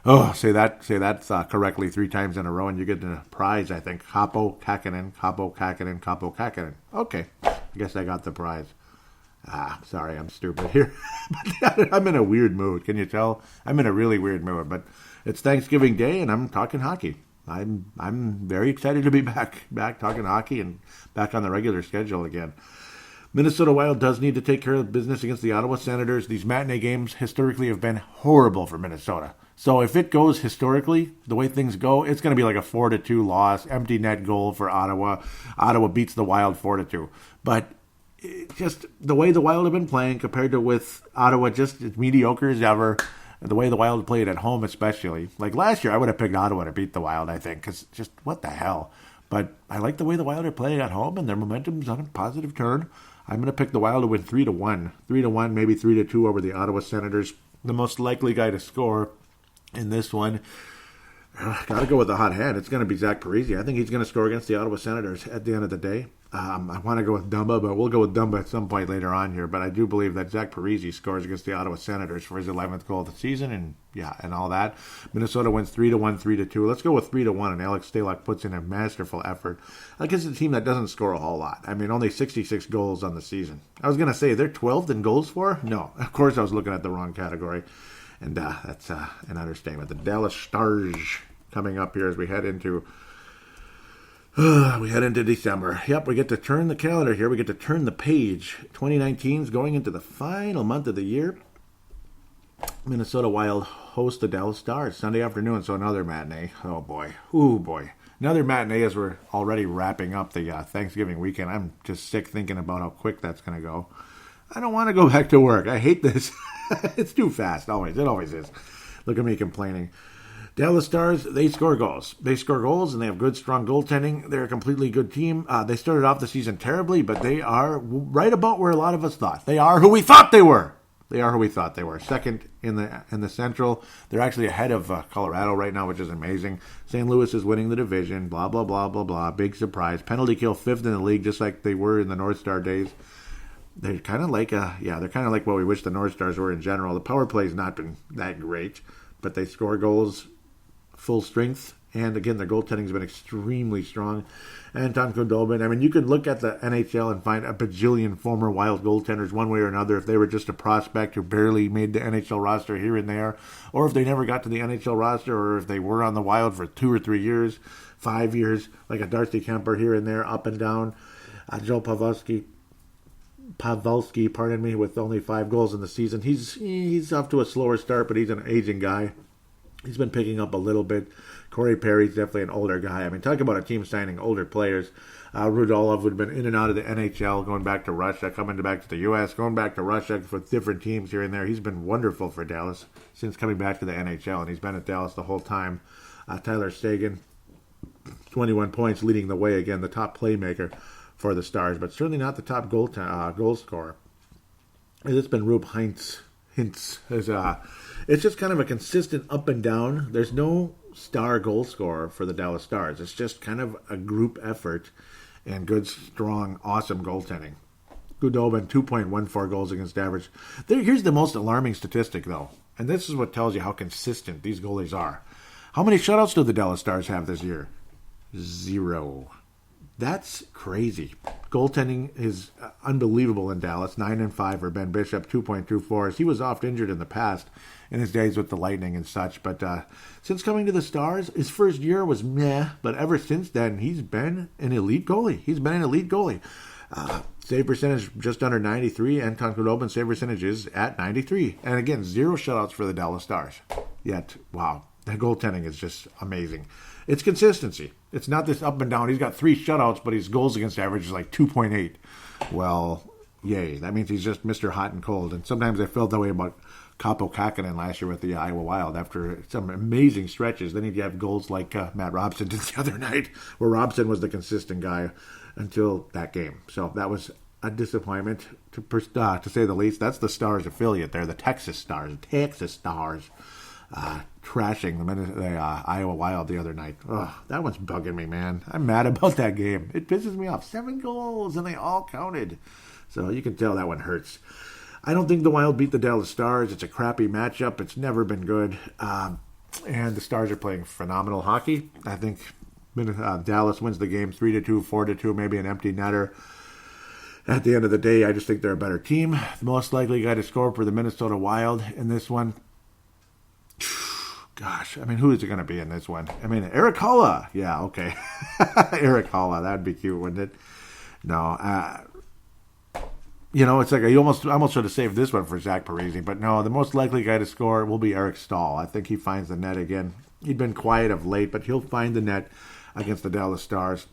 Oh, say that correctly 3 times in a row, and you get the prize, I think. Kaapo Kähkönen. Okay, I guess I got the prize. Sorry, I'm stupid here. I'm in a weird mood. Can you tell? I'm in a really weird mood. But it's Thanksgiving Day, and I'm talking hockey. I'm very excited to be back talking hockey and back on the regular schedule again. Minnesota Wild does need to take care of business against the Ottawa Senators. These matinee games historically have been horrible for Minnesota. So if it goes historically, the way things go, it's going to be like a 4-2 loss, empty net goal for Ottawa. Ottawa beats the Wild 4-2. But just the way the Wild have been playing compared to with Ottawa, just as mediocre as ever. The way the Wild played at home especially. Like last year, I would have picked Ottawa to beat the Wild, I think, because just what the hell. But I like the way the Wild are playing at home, and their momentum's on a positive turn. I'm going to pick the Wild to win 3-1. 3-1, maybe 3-2 over the Ottawa Senators. The most likely guy to score in this one, got to go with the hot hand. It's going to be Zach Parise. I think he's going to score against the Ottawa Senators at the end of the day. I want to go with Dumba, but we'll go with Dumba at some point later on here. But I do believe that Zach Parise scores against the Ottawa Senators for his 11th goal of the season, and all that. Minnesota wins 3-1, 3-2. Let's go with 3-1, and Alex Stalock puts in a masterful effort against a team that doesn't score a whole lot. I mean, only 66 goals on the season. I was going to say, they're 12th in goals for? No, of course I was looking at the wrong category. And that's an understatement. The Dallas Stars coming up here as we head into December. Yep, we get to turn the calendar here. We get to turn the page. 2019 is going into the final month of the year. Minnesota Wild host the Dallas Stars Sunday afternoon, so another matinee. Oh, boy. Another matinee as we're already wrapping up the Thanksgiving weekend. I'm just sick thinking about how quick that's going to go. I don't want to go back to work. I hate this. It's too fast, always. It always is. Look at me complaining. Dallas Stars, they score goals. They score goals, and they have good, strong goaltending. They're a completely good team. They started off the season terribly, but they are right about where a lot of us thought. They are who we thought they were. Second in the Central. They're actually ahead of Colorado right now, which is amazing. St. Louis is winning the division. Blah, blah, blah, blah, blah. Big surprise. Penalty kill 5th in the league, just like they were in the North Star days. They're kind of like what we wish the North Stars were in general. The power play's not been that great, but they score goals full strength. And again, their goaltending's been extremely strong. Anton Khudobin, I mean, you could look at the NHL and find a bajillion former Wild goaltenders one way or another if they were just a prospect who barely made the NHL roster here and there, or if they never got to the NHL roster, or if they were on the Wild for 2 or 3 years, 5 years, like a Darcy Kemper here and there, up and down. Joe Pavelski, with only 5 goals in the season. He's off to a slower start, but he's an aging guy. He's been picking up a little bit. Corey Perry's definitely an older guy. I mean, talk about a team signing older players. Rudolov would have been in and out of the NHL, going back to Russia, coming back to the U.S., going back to Russia for different teams here and there. He's been wonderful for Dallas since coming back to the NHL, and he's been at Dallas the whole time. Tyler Seguin, 21 points, leading the way again, the top playmaker for the Stars, but certainly not the top goal scorer. It's been Rube Hintz. It's just kind of a consistent up and down. There's no star goal scorer for the Dallas Stars. It's just kind of a group effort and good, strong, awesome goaltending. Khudobin, 2.14 goals against average. Here's the most alarming statistic, though, and this is what tells you how consistent these goalies are. How many shutouts do the Dallas Stars have this year? 0. That's crazy. Goaltending is unbelievable in Dallas. 9-5 for Ben Bishop, 2.24. He was oft injured in the past in his days with the Lightning and such. But since coming to the Stars, his first year was meh. But ever since then, he's been an elite goalie. Save percentage just under 93. Anton Khudobin's save percentage is at 93. And again, 0 shutouts for the Dallas Stars. Yet, wow, the goaltending is just amazing. It's consistency. It's not this up and down. He's got 3 shutouts, but his goals against average is like 2.8. Well, yay. That means he's just Mr. Hot and Cold. And sometimes I felt that way about Kaapo Kähkönen last year with the Iowa Wild. After some amazing stretches, then he'd have goals like Matt Robson did the other night, where Robson was the consistent guy until that game. So that was a disappointment, to say the least. That's the Stars affiliate there, the Texas Stars. Trashing the Iowa Wild the other night. Ugh, that one's bugging me, man. I'm mad about that game. It pisses me off. 7 goals, and they all counted. So you can tell that one hurts. I don't think the Wild beat the Dallas Stars. It's a crappy matchup. It's never been good. And the Stars are playing phenomenal hockey. I think Dallas wins the game 3-2, 4-2, maybe an empty netter. At the end of the day, I just think they're a better team. The most likely guy to score for the Minnesota Wild in this one, gosh, I mean, who is it going to be in this one? I mean, Erik Haula. Yeah, okay. Erik Haula. That would be cute, wouldn't it? No. It's like I almost should have saved this one for Zach Parise. But no, the most likely guy to score will be Eric Staal. I think he finds the net again. He'd been quiet of late, but he'll find the net against the Dallas Stars.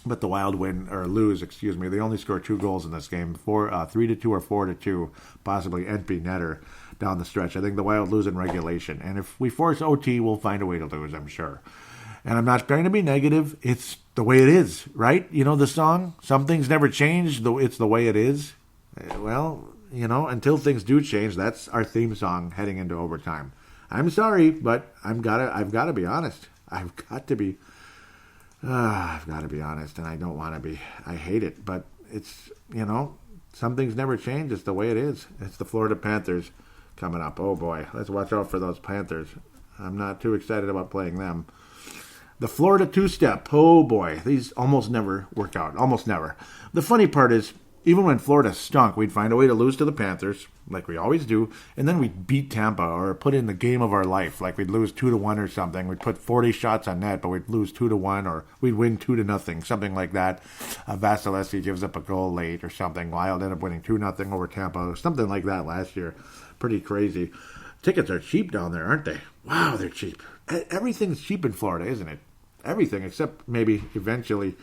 But the Wild lose. They only score 2 goals in this game, 3-2 or 4-2, possibly empty netter down the stretch. I think the Wild lose in regulation, and if we force OT, we'll find a way to lose, I'm sure. And I'm not trying to be negative. It's the way it is, right? You know the song, "Some Things Never Change, it's the way it is." Well, until things do change, that's our theme song heading into overtime. I'm sorry, but I've got to be honest. I've got to be honest, and I don't want to be. I hate it, but it's, some things never change. It's the way it is. It's the Florida Panthers coming up. Oh, boy. Let's watch out for those Panthers. I'm not too excited about playing them. The Florida two-step. Oh, boy. These almost never work out. Almost never. The funny part is, even when Florida stunk, we'd find a way to lose to the Panthers, like we always do, and then we'd beat Tampa or put in the game of our life, like we'd lose 2-1 or something. We'd put 40 shots on net, but we'd lose 2-1, or we'd win 2-0, something like that. Vasilevsky gives up a goal late or something. Wild end up winning 2-0 over Tampa, something like that last year. Pretty crazy. Tickets are cheap down there, aren't they? Wow, they're cheap. Everything's cheap in Florida, isn't it? Everything, except maybe eventually,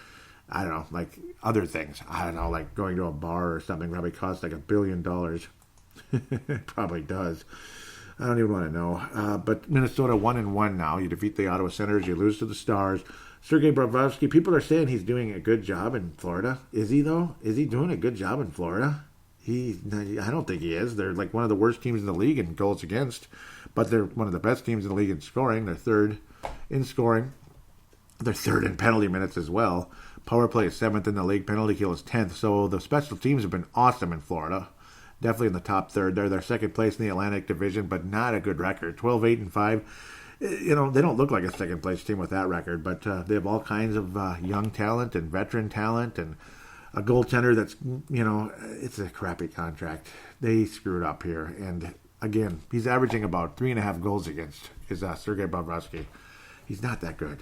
I don't know, like other things. I don't know, like going to a bar or something probably costs like $1 billion. It probably does. I don't even want to know. But Minnesota 1-1 now. You defeat the Ottawa Senators. You lose to the Stars. Sergei Bobrovsky, people are saying he's doing a good job in Florida. Is he, though? Is he doing a good job in Florida? I don't think he is. They're like one of the worst teams in the league in goals against. But they're one of the best teams in the league in scoring. They're third in scoring. They're third in penalty minutes as well. Power play is 7th in the league. Penalty kill is 10th. So the special teams have been awesome in Florida. Definitely in the top third. They're second place in the Atlantic Division, but not a good record. 12-8-5. They don't look like a second place team with that record, but they have all kinds of young talent and veteran talent and a goaltender that's, it's a crappy contract. They screwed up here. And again, he's averaging about 3.5 goals against is Sergei Bobrovsky. He's not that good.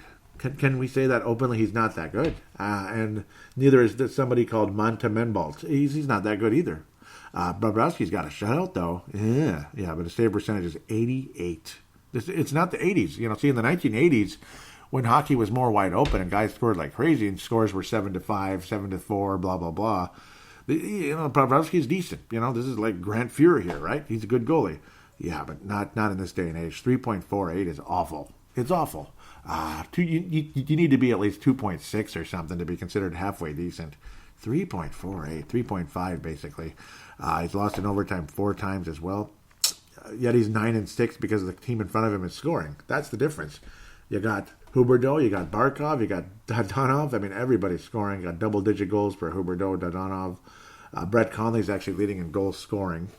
Can we say that openly? He's not that good. And neither is somebody called Monta Menbolt. He's not that good either. Bobrovsky's got a shutout, though. Yeah, but his save percentage is 88. It's not the 80s. See, in the 1980s, when hockey was more wide open and guys scored like crazy and scores were 7-5, 7-4, blah, blah, blah, Bobrovsky's decent. This is like Grant Fuhrer here, right? He's a good goalie. Yeah, but not in this day and age. 3.48 is awful. It's awful. You need to be at least 2.6 or something to be considered halfway decent. 3.48, 3.5 basically. He's lost in overtime 4 times as well. Yet he's 9-6 because the team in front of him is scoring. That's the difference. You got Huberdeau, you got Barkov, you got Dadonov. I mean, everybody's scoring. You got double-digit goals for Huberdeau, Dadonov. Brett Conley's actually leading in goal scoring.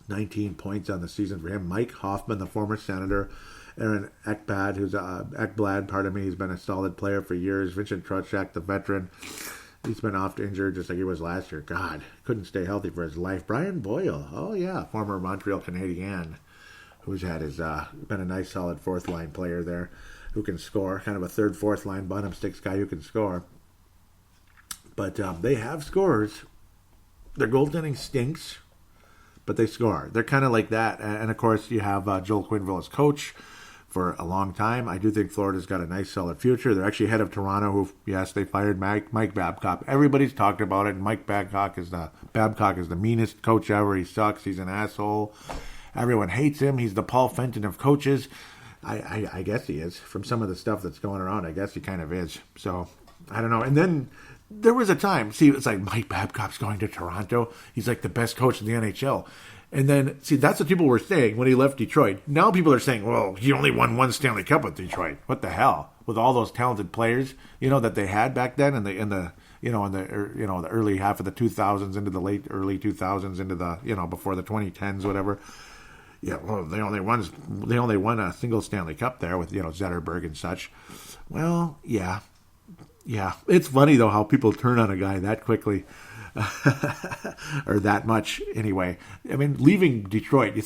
19 points on the season for him. Mike Hoffman, the former Senator, Aaron Ekblad, pardon me, he's been a solid player for years. Vincent Trocheck, the veteran, he's been oft injured just like he was last year. God, couldn't stay healthy for his life. Brian Boyle, oh yeah, former Montreal Canadian, who's had his been a nice solid fourth line player there who can score, kind of a third, fourth line bottom six guy who can score. But they have scores. Their goaltending stinks, but they score. They're kind of like that. And of course, you have Joel Quenneville as coach for a long time. I do think Florida's got a nice, solid future. They're actually ahead of Toronto, who, yes, they fired Mike Babcock. Everybody's talked about it. Mike Babcock is the meanest coach ever. He sucks. He's an asshole. Everyone hates him. He's the Paul Fenton of coaches. I guess he is. From some of the stuff that's going around, I guess he kind of is. So, I don't know. And then there was a time, see, it's like Mike Babcock's going to Toronto. He's like the best coach in the NHL. And then, see, that's what people were saying when he left Detroit. Now people are saying, well, he only won one Stanley Cup with Detroit. What the hell? With all those talented players, that they had back then in the early half of the 2000s into the late early 2000s into the, before the 2010s, whatever. Yeah, well, they only won a single Stanley Cup there with, Zetterberg and such. Well, yeah. Yeah, it's funny, though, how people turn on a guy that quickly, or that much, anyway. I mean, leaving Detroit, you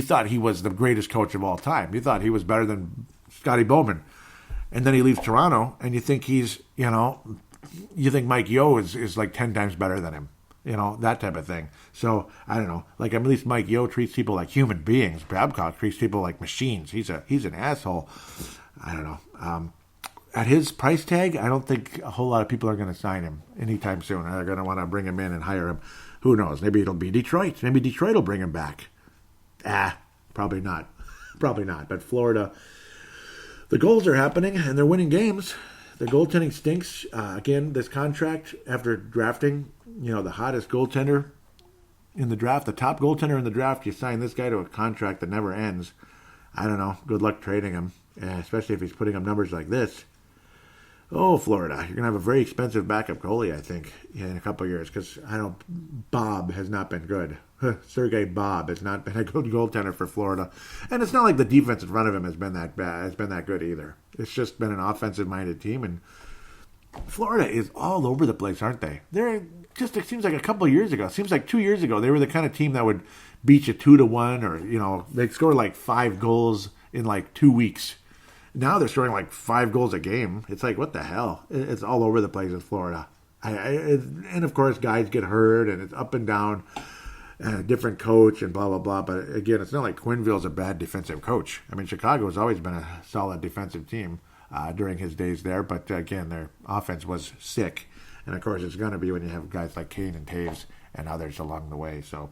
thought he was the greatest coach of all time. You thought he was better than Scotty Bowman. And then he leaves Toronto, and you think he's, you think Mike Yeo is like 10 times better than him. That type of thing. So, I don't know. Like, at least Mike Yeo treats people like human beings. Babcock treats people like machines. He's an asshole. I don't know. At his price tag, I don't think a whole lot of people are going to sign him anytime soon. They're going to want to bring him in and hire him. Who knows? Maybe it'll be Detroit. Maybe Detroit will bring him back. Probably not. Probably not. But Florida, the goals are happening, and they're winning games. Their goaltending stinks. Again, this contract, after drafting, the hottest goaltender in the draft, the top goaltender in the draft, you sign this guy to a contract that never ends. I don't know. Good luck trading him, especially if he's putting up numbers like this. Oh, Florida, you're going to have a very expensive backup goalie, I think, in a couple of years, because Bob has not been good. Sergei Bob has not been a good goaltender for Florida. And it's not like the defense in front of him has been that bad, has been that good either. It's just been an offensive-minded team, and Florida is all over the place, aren't they? They're just, it seems like a couple of years ago, it seems like 2 years ago, they were the kind of team that would beat you 2-1, or, they'd score like 5 goals in like 2 weeks. Now they're scoring like 5 goals a game. It's like, what the hell? It's all over the place in Florida. And of course, guys get hurt, and it's up and down, and a different coach, and blah, blah, blah. But again, it's not like Quenneville's a bad defensive coach. I mean, Chicago has always been a solid defensive team during his days there. But again, their offense was sick. And of course, it's going to be when you have guys like Kane and Taves and others along the way. So,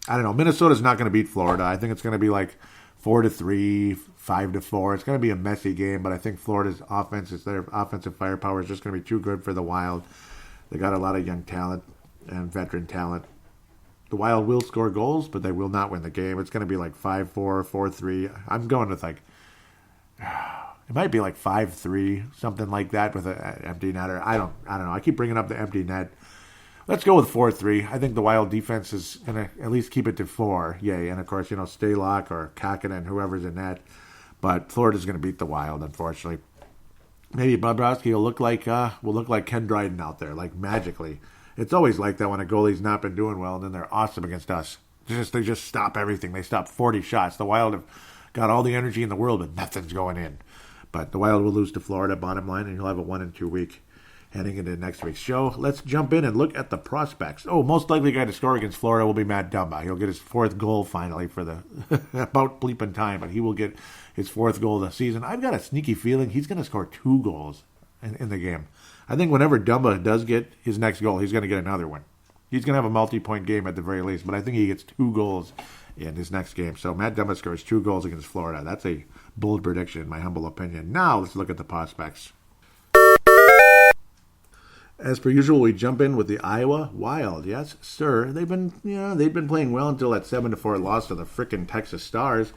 I don't know. Minnesota's not going to beat Florida. I think it's going to be like 4-3, 5-4. It's going to be a messy game, but I think Florida's offense, their offensive firepower is just going to be too good for the Wild. They got a lot of young talent and veteran talent. The Wild will score goals, but they will not win the game. It's going to be like 5-4, 4-3. I'm going with like, it might be like 5-3, something like that with an empty netter. I don't know. I keep bringing up the empty net. Let's go with 4-3. I think the Wild defense is going to at least keep it to 4. Yay. And, of course, Stalock or Kakinen, whoever's in net. But Florida's going to beat the Wild, unfortunately. Maybe Bobrovsky will look like Ken Dryden out there, like magically. It's always like that when a goalie's not been doing well, and then they're awesome against us. They just stop everything. They stop 40 shots. The Wild have got all the energy in the world, but nothing's going in. But the Wild will lose to Florida, bottom line, and he'll have a 1-2 week. Heading into next week's show, let's jump in and look at the prospects. Oh, most likely guy to score against Florida will be Matt Dumba. He'll get his 4th goal finally for the about bleeping time, but he will get his 4th goal of the season. I've got a sneaky feeling he's going to score 2 goals in the game. I think whenever Dumba does get his next goal, he's going to get another one. He's going to have a multi-point game at the very least, but I think he gets 2 goals in his next game. So Matt Dumba scores 2 goals against Florida. That's a bold prediction, in my humble opinion. Now let's look at the prospects. As per usual, we jump in with the Iowa Wild. Yes, sir. They've been playing well until that 7-4 loss to the frickin' Texas Stars.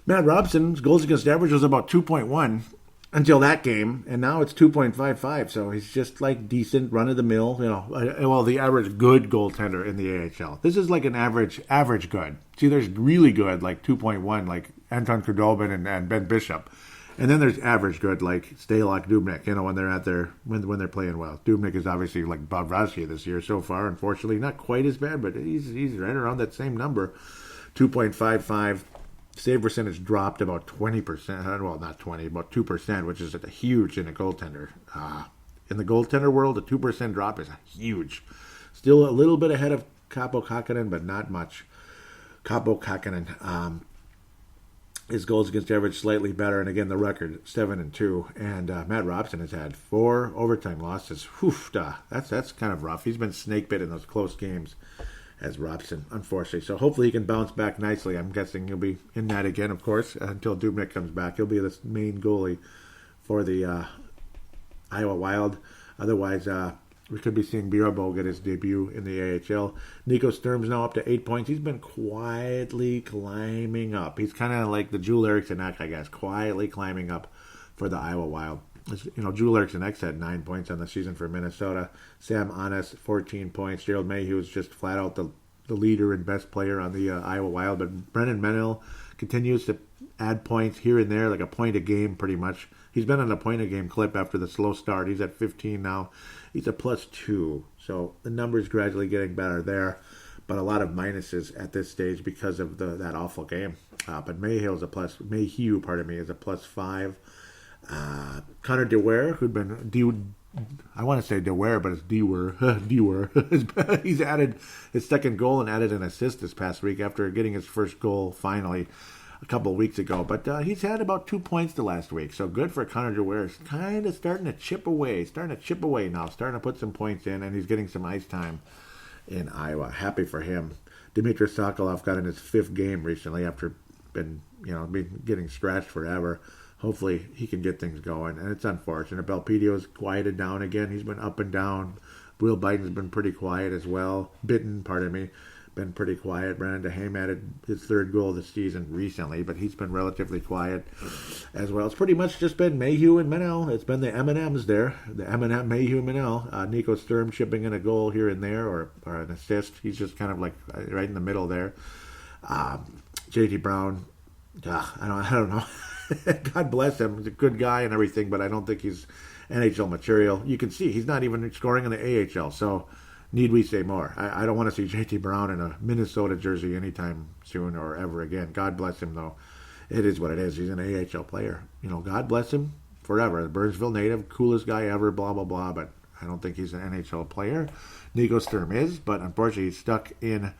Matt Robson's goals against average was about 2.1. until that game, and now it's 2.55. So he's just like decent, run of the mill, well, the average good goaltender in the AHL. This is like an average good. See, there's really good, like 2.1, like Anton Khudobin and Ben Bishop. And then there's average good, like Stalock, Dubnyk, when they're at their when they're playing well. Dubnyk is obviously like Bobrovsky this year so far. Unfortunately, not quite as bad, but he's right around that same number, 2.55. Save percentage dropped about 20%. Well, not 20, about 2%, which is huge in a goaltender. In the goaltender world, a 2% drop is huge. Still a little bit ahead of Kaapo Kähkönen, but not much. Kaapo Kähkönen. His goals against average slightly better, and again the record 7-2. And Matt Robson has had 4 overtime losses. That's kind of rough. He's been snake bit in those close games, as Robson, unfortunately. So hopefully he can bounce back nicely. I'm guessing he'll be in that again, of course, until Dubnyk comes back. He'll be the main goalie for the Iowa Wild. Otherwise, we could be seeing Bierbo get his debut in the AHL. Nico Sturm's now up to 8 points. He's been quietly climbing up. He's kind of like the Joel Eriksson Ek, I guess, quietly climbing up for the Iowa Wild. Joel Eriksson Ek had 9 points on the season for Minnesota. Sam Honest, 14 points. Gerald Mayhew is just flat out the leader and best player on the Iowa Wild. But Brennan Menell continues to add points here and there, like a point a game pretty much. He's been on a point a game clip after the slow start. He's at 15 now. He's a +2. So the numbers gradually getting better there. But a lot of minuses at this stage because of that awful game. But Mayhew is a +5. Connor DeWare, who'd been I want to say DeWare, but it's Dewar. He's added his second goal and added an assist this past week after getting his first goal finally a couple of weeks ago. But he's had about 2 points the last week, so good for Connor DeWare. He's kind of starting to chip away now, starting to put some points in, and he's getting some ice time in Iowa. Happy for him. Dmitry Sokolov got in his 5th game recently after been getting scratched forever. Hopefully he can get things going, and it's unfortunate. Belpedio's quieted down again. He's been up and down. Will Biden's been pretty quiet as well. Been pretty quiet. Brandon DeHame added his 3rd goal of the season recently, but he's been relatively quiet as well. It's pretty much just been Mayhew and Menell. It's been the M&Ms there. The M&M, Mayhew, Menell. Nico Sturm chipping in a goal here and there or an assist. He's just kind of like right in the middle there. JT Brown, I don't know. God bless him. He's a good guy and everything, but I don't think he's NHL material. You can see he's not even scoring in the AHL, so need we say more? I don't want to see JT Brown in a Minnesota jersey anytime soon or ever again. God bless him, though. It is what it is. He's an AHL player. God bless him forever. The Burnsville native, coolest guy ever, blah, blah, blah, but I don't think he's an NHL player. Nico Sturm is, but unfortunately he's stuck in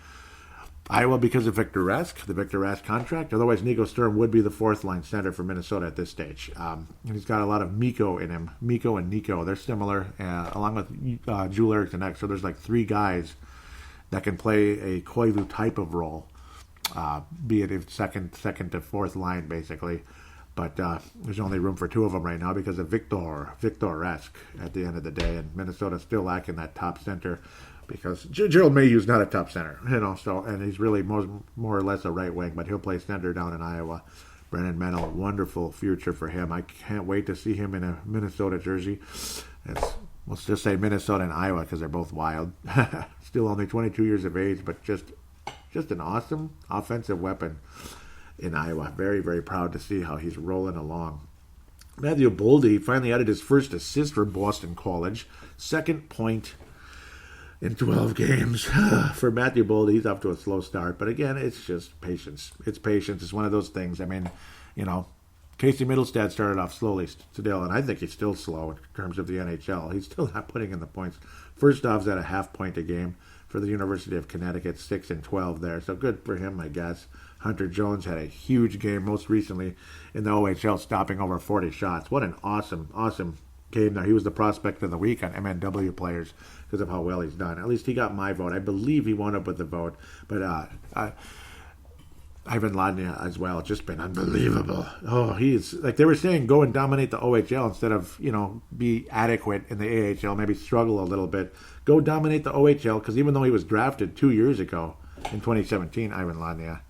Iowa because of Victor Rask, the Victor Rask contract. Otherwise, Nico Sturm would be the 4th-line center for Minnesota at this stage. And he's got a lot of Mikko in him. Mikko and Nico, they're similar, along with Joel Eriksson Ek. So there's like 3 guys that can play a Koivu type of role, be it second to 4th line, basically. But there's only room for 2 of them right now because of Victor Rask at the end of the day. And Minnesota's still lacking that top center, because Gerald Mayhew's not a top center, and he's really more or less a right wing, but he'll play center down in Iowa. Brennan Menell, wonderful future for him. I can't wait to see him in a Minnesota jersey. Let's just say Minnesota and Iowa because they're both wild. Still only 22 years of age, but just an awesome offensive weapon in Iowa. Very, very proud to see how he's rolling along. Matthew Boldy finally added his first assist for Boston College. 2nd point in 12 games for Matthew Boldy. He's off to a slow start, but again, it's just patience. It's patience. It's one of those things. I mean, Casey Middlestad started off slowly still, and I think he's still slow in terms of the NHL. He's still not putting in the points. First off's at a half point a game for the University of Connecticut, 6-12 there, so good for him, I guess. Hunter Jones had a huge game most recently in the OHL, stopping over 40 shots. What an awesome game there. He was the prospect of the week on MNW Players because of how well he's done. At least he got my vote. I believe he wound up with the vote. But Ivan Ladnia as well, just been unbelievable. Oh, he's, like they were saying, go and dominate the OHL instead of, be adequate in the AHL, maybe struggle a little bit. Go dominate the OHL, because even though he was drafted 2 years ago in 2017, Ivan Ladnia,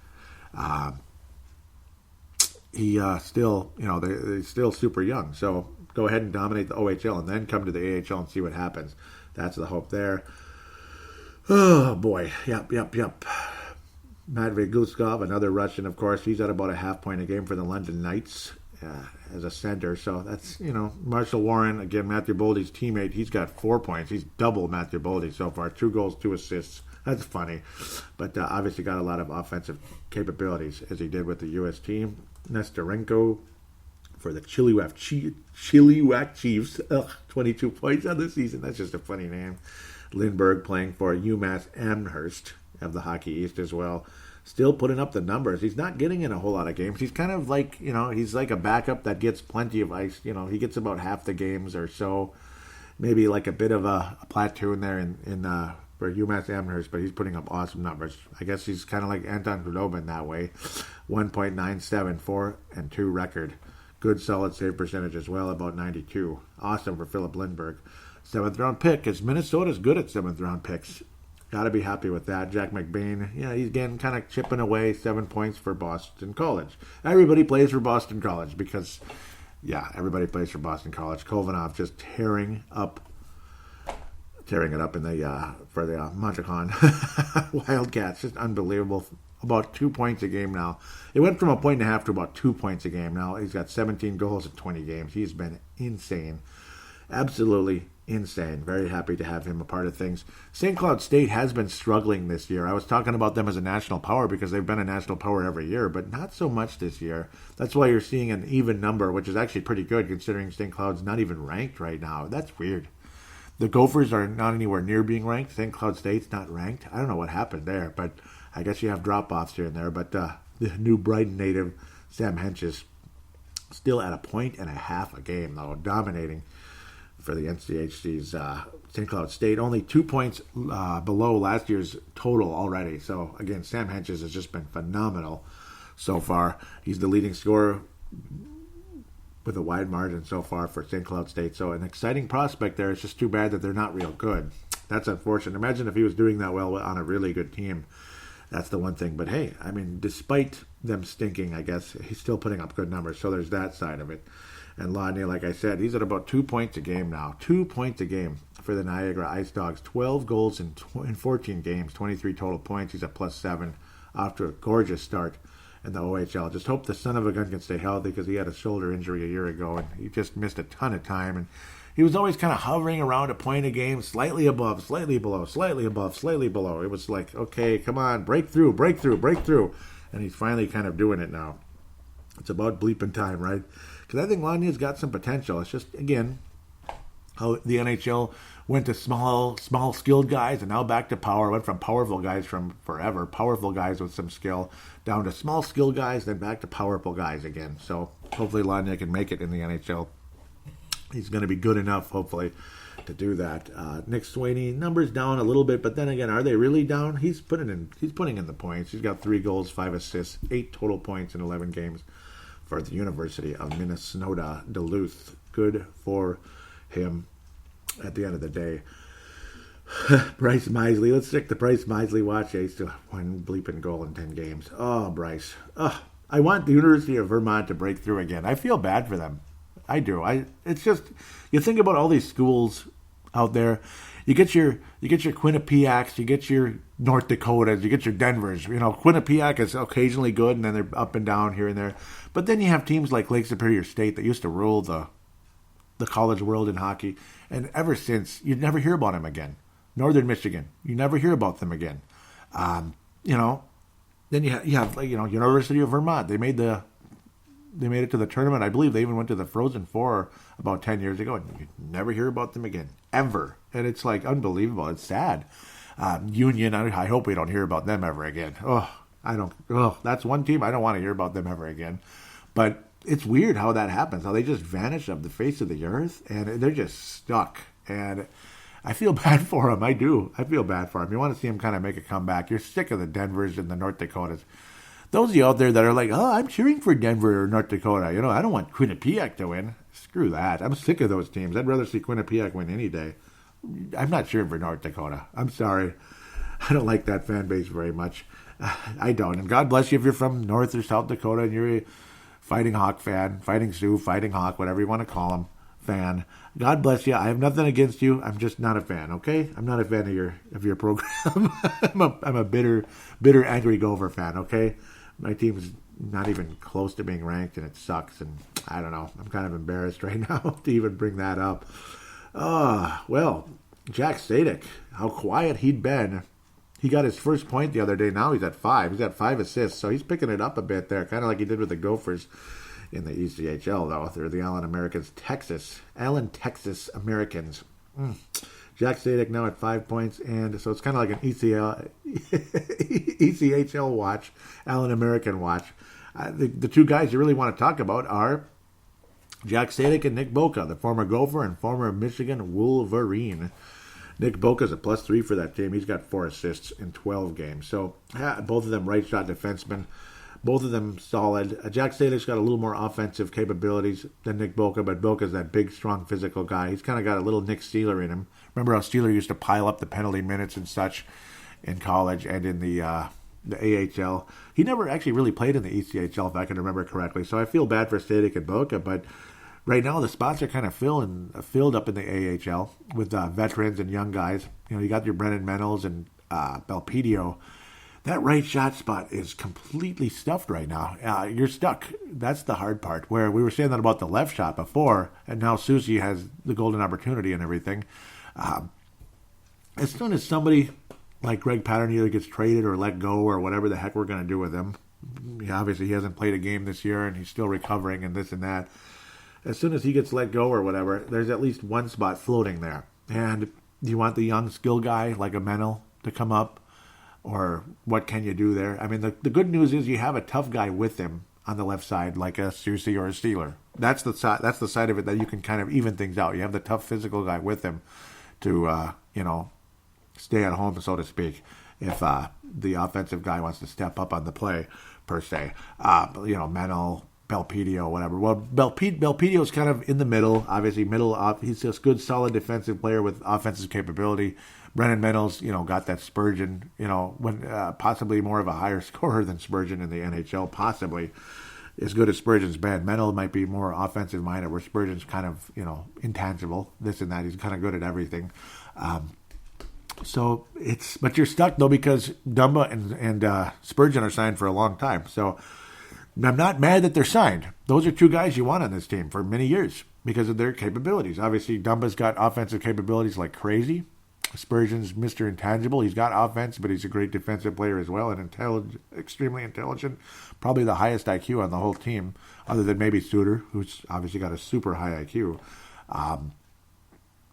he still, they're still super young. So go ahead and dominate the OHL and then come to the AHL and see what happens. That's the hope there. Oh, boy. Yep. Matvey Guskov, another Russian, of course. He's at about a half point a game for the London Knights as a center. So that's, Marshall Warren, again, Matthew Boldy's teammate. He's got 4 points. He's double Matthew Boldy so far. 2 goals, 2 assists. That's funny. But obviously got a lot of offensive capabilities, as he did with the U.S. team. Nestorenko for the Chilliwack Chiefs. 22 points on the season. That's just a funny name. Lindbergh playing for UMass Amherst of the Hockey East as well. Still putting up the numbers. He's not getting in a whole lot of games. He's kind of like, he's like a backup that gets plenty of ice. He gets about half the games or so. Maybe like a bit of a platoon there in for UMass Amherst, but he's putting up awesome numbers. I guess he's kind of like Anton Khudobin that way. 1.97, 4-2 record. Good solid save percentage as well, about 92. Awesome for Philip Lindbergh. 7th round pick, as Minnesota's good at 7th round picks. Got to be happy with that. Jack McBain, he's getting kind of chipping away. 7 points for Boston College. Everybody plays for Boston College because, everybody plays for Boston College. Kovanov just tearing it up in the for the Montreal Wildcats. Just unbelievable. About 2 points a game now. It went from 1.5 to about 2 points a game. Now he's got 17 goals in 20 games. He's been insane. Absolutely insane. Very happy to have him a part of things. St. Cloud State has been struggling this year. I was talking about them as a national power because they've been a national power every year, but not so much this year. That's why you're seeing an even number, which is actually pretty good considering St. Cloud's not even ranked right now. That's weird. The Gophers are not anywhere near being ranked. St. Cloud State's not ranked. I don't know what happened there, but I guess you have drop-offs here and there. But the New Brighton native, Sam Henches, still at 1.5 a game, though, dominating for the NCHC's St. Cloud State. Only 2 points below last year's total already. So, again, Sam Henches has just been phenomenal so far. He's the leading scorer with a wide margin so far for St. Cloud State. So an exciting prospect there. It's just too bad that they're not real good. That's unfortunate. Imagine if he was doing that well on a really good team. That's the one thing. But hey, I mean, despite them stinking, I guess, he's still putting up good numbers. So there's that side of it. And Lodney, like I said, he's at about 2 points a game now. 2 points a game for the Niagara Ice Dogs. 12 goals in 14 games, 23 total points. He's at +7 after a gorgeous start in the OHL. Just hope the son of a gun can stay healthy because he had a shoulder injury a year ago and he just missed a ton of time. And he was always kind of hovering around a point a game, slightly above, slightly below, slightly above, slightly below. It was like, okay, come on, break through. And he's finally kind of doing it now. It's about bleeping time, right? Because I think Lania's got some potential. It's just, again, how the NHL went to small skilled guys and now back to power. Went from powerful guys from forever, powerful guys with some skill, down to small skilled guys, then back to powerful guys again. So hopefully Lania can make it in the NHL. He's going to be good enough, hopefully, to do that. Nick Swaney, numbers down a little bit, but then again, are they really down? He's putting in the points. He's got 3 goals, 5 assists, 8 total points in 11 games for the University of Minnesota Duluth. Good for him at the end of the day. Bryce Misley. Let's stick to Bryce Misley watch. He's still 1 bleeping goal in 10 games. Oh, Bryce. Oh, I want the University of Vermont to break through again. I feel bad for them. I do. It's just, you think about all these schools out there. You get your Quinnipiacs, you get your North Dakotas, you get your Denvers. Quinnipiac is occasionally good, and then they're up and down here and there. But then you have teams like Lake Superior State that used to rule the college world in hockey, and ever since, you'd never hear about them again. Northern Michigan, you never hear about them again. Then you have University of Vermont. They made it to the tournament. I believe they even went to the Frozen Four about 10 years ago, and you never hear about them again, ever. And it's like unbelievable. It's sad. Union, I hope we don't hear about them ever again. That's one team I don't want to hear about them ever again. But it's weird how that happens, how they just vanish off the face of the earth, and they're just stuck. And I feel bad for them. I do. I feel bad for them. You want to see them kind of make a comeback. You're sick of the Denvers and the North Dakotas. Those of you out there that are like, oh, I'm cheering for Denver or North Dakota. I don't want Quinnipiac to win. Screw that. I'm sick of those teams. I'd rather see Quinnipiac win any day. I'm not cheering for North Dakota. I'm sorry. I don't like that fan base very much. I don't. And God bless you if you're from North or South Dakota and you're Fighting Hawk fan, Fighting Sioux, Fighting Hawk, whatever you want to call him, fan. God bless you. I have nothing against you. I'm just not a fan, okay? I'm not a fan of your program. I'm a bitter, angry Gopher fan, okay? My team's not even close to being ranked, and it sucks, and I don't know. I'm kind of embarrassed right now to even bring that up. Well, Jack Sadek, how quiet he'd been. He got his first point the other day. Now he's at 5. He's got 5 assists, so he's picking it up a bit there, kind of like he did with the Gophers in the ECHL, though. They're the Allen Texas Americans. Jack Sadek now at 5 points, and so it's kind of like an ECHL watch, Allen American watch. The two guys you really want to talk about are Jack Sadek and Nick Boca, the former Gopher and former Michigan Wolverine. Nick Boca's a +3 for that team. He's got 4 assists in 12 games. So both of them right shot defensemen. Both of them solid. Jack Sadek's got a little more offensive capabilities than Nick Boca, but Boca's that big, strong, physical guy. He's kind of got a little Nick Steeler in him. Remember how Steeler used to pile up the penalty minutes and such in college and in the AHL? He never actually really played in the ECHL, if I can remember correctly. So I feel bad for Sadek and Boca, but right now the spots are kind of filled up in the AHL with veterans and young guys. You know, you got your Brennan Menels and Belpedio. That right shot spot is completely stuffed right now. You're stuck. That's the hard part. Where we were saying that about the left shot before, and now Susie has the golden opportunity and everything. As soon as somebody like Greg Pattern either gets traded or let go or whatever the heck we're going to do with him, obviously he hasn't played a game this year and he's still recovering and this and that. As soon as he gets let go or whatever, there's at least one spot floating there. And do you want the young skill guy like a Menel to come up? Or what can you do there? I mean, the good news is you have a tough guy with him on the left side, like a Susie or a Steeler. That's the side of it that you can kind of even things out. You have the tough physical guy with him to, stay at home, so to speak, if the offensive guy wants to step up on the play, per se. Menel, Belpedio, whatever. Well, Belpedio is kind of in the middle, obviously he's just a good, solid defensive player with offensive capability. Brennan Menels, got that Spurgeon, when possibly more of a higher scorer than Spurgeon in the NHL, possibly as good as Spurgeon's been. Menel might be more offensive minded, where Spurgeon's kind of, intangible, this and that. He's kind of good at everything. But you're stuck though because Dumba and Spurgeon are signed for a long time. So I'm not mad that they're signed. Those are two guys you want on this team for many years because of their capabilities. Obviously, Dumba's got offensive capabilities like crazy. Spurgeon's Mr. Intangible. He's got offense, but he's a great defensive player as well and extremely intelligent. Probably the highest IQ on the whole team, other than maybe Suter, who's obviously got a super high IQ.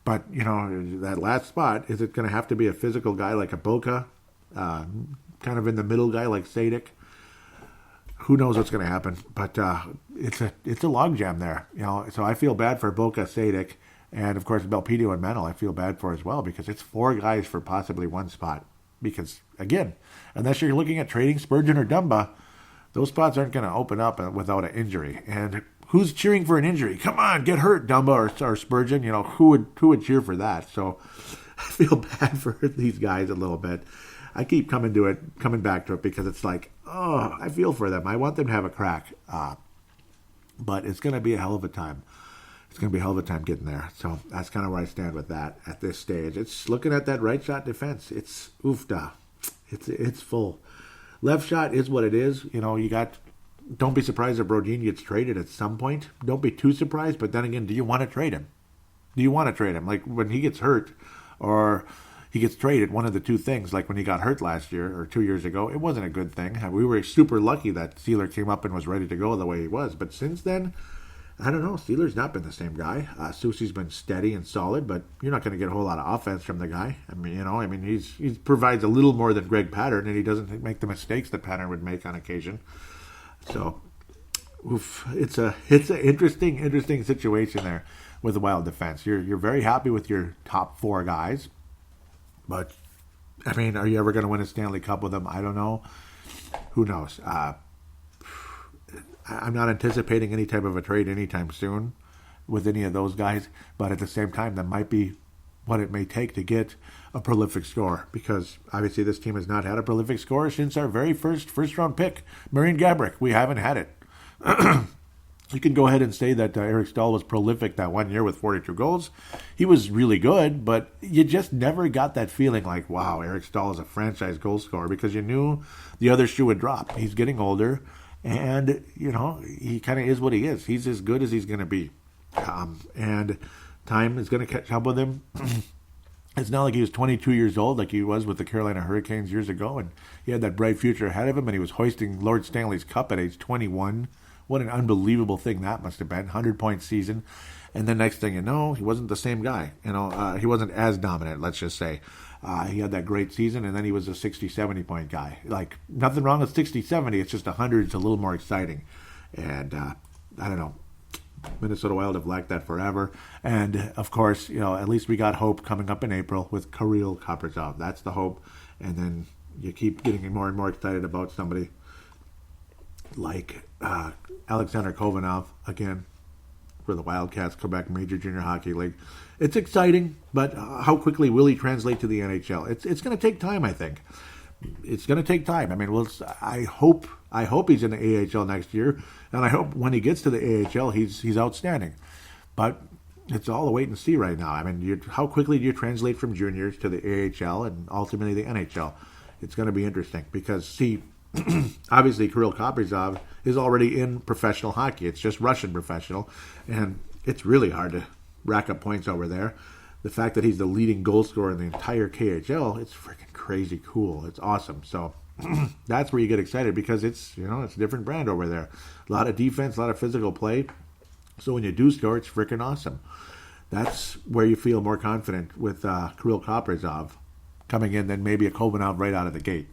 But, that last spot, is it going to have to be a physical guy like a Boca, kind of in the middle guy like Sadek? Who knows what's going to happen? But it's a logjam there. So I feel bad for Boca, Sadek, and, of course, Belpedio and Menel I feel bad for as well because it's 4 guys for possibly one spot. Because, again, unless you're looking at trading Spurgeon or Dumba, those spots aren't going to open up without an injury. And who's cheering for an injury? Come on, get hurt, Dumba or Spurgeon. Who would cheer for that? So I feel bad for these guys a little bit. I keep coming back to it because it's like, I feel for them. I want them to have a crack. But it's going to be a hell of a time. It's going to be a hell of a time getting there. So that's kind of where I stand with that at this stage. It's looking at that right shot defense. It's oofda. It's full. Left shot is what it is. Don't be surprised if Brodin gets traded at some point. Don't be too surprised. But then again, do you want to trade him? Like when he gets hurt or he gets traded, one of the two things, like when he got hurt last year or 2 years ago, it wasn't a good thing. We were super lucky that Steeler came up and was ready to go the way he was. But since then, I don't know. Steeler's not been the same guy. Susie's been steady and solid, but you're not going to get a whole lot of offense from the guy. He provides a little more than Greg Pattern, and he doesn't make the mistakes that Pattern would make on occasion. So, it's a interesting situation there with the Wild defense. You're very happy with your top 4 guys, but are you ever going to win a Stanley Cup with them? I don't know. Who knows? I'm not anticipating any type of a trade anytime soon with any of those guys, but at the same time, that might be what it may take to get a prolific scorer, because obviously this team has not had a prolific scorer since our very first round pick, Marian Gaborik. We haven't had it. You can go ahead and say that Eric Stahl was prolific that 1 year with 42 goals. He was really good, but you just never got that feeling like, wow, Eric Stahl is a franchise goal scorer, because you knew the other shoe would drop. He's getting older, and, he kind of is what he is. He's as good as he's going to be. And time is going to catch up with him. It's not like he was 22 years old like he was with the Carolina Hurricanes years ago, and he had that bright future ahead of him, and he was hoisting Lord Stanley's Cup at age 21. What an unbelievable thing that must have been. 100-point season. And then next thing you know, he wasn't the same guy. He wasn't as dominant, let's just say. He had that great season, and then he was a 60, 70-point guy. Like, nothing wrong with 60, 70. It's just 100 is a little more exciting. And I don't know. Minnesota Wild have lacked that forever. And, of course, at least we got hope coming up in April with Kirill Kaprizov. That's the hope. And then you keep getting more and more excited about somebody like Alexander Kovanov, again, for the Wildcats, Quebec Major Junior Hockey League. It's exciting, but how quickly will he translate to the NHL? It's going to take time, I think. It's going to take time. I mean, I hope he's in the AHL next year, and I hope when he gets to the AHL, he's outstanding. But it's all a wait and see right now. I mean, how quickly do you translate from juniors to the AHL and ultimately the NHL? It's going to be interesting because, see, obviously Kirill Kaprizov is already in professional hockey. It's just Russian professional, and it's really hard to rack up points over there. The fact that he's the leading goal scorer in the entire KHL, it's freaking crazy cool. It's awesome. So that's where you get excited because it's a different brand over there. A lot of defense, a lot of physical play. So when you do score, it's freaking awesome. That's where you feel more confident with Kirill Kaprizov coming in than maybe a Kovanov right out of the gate.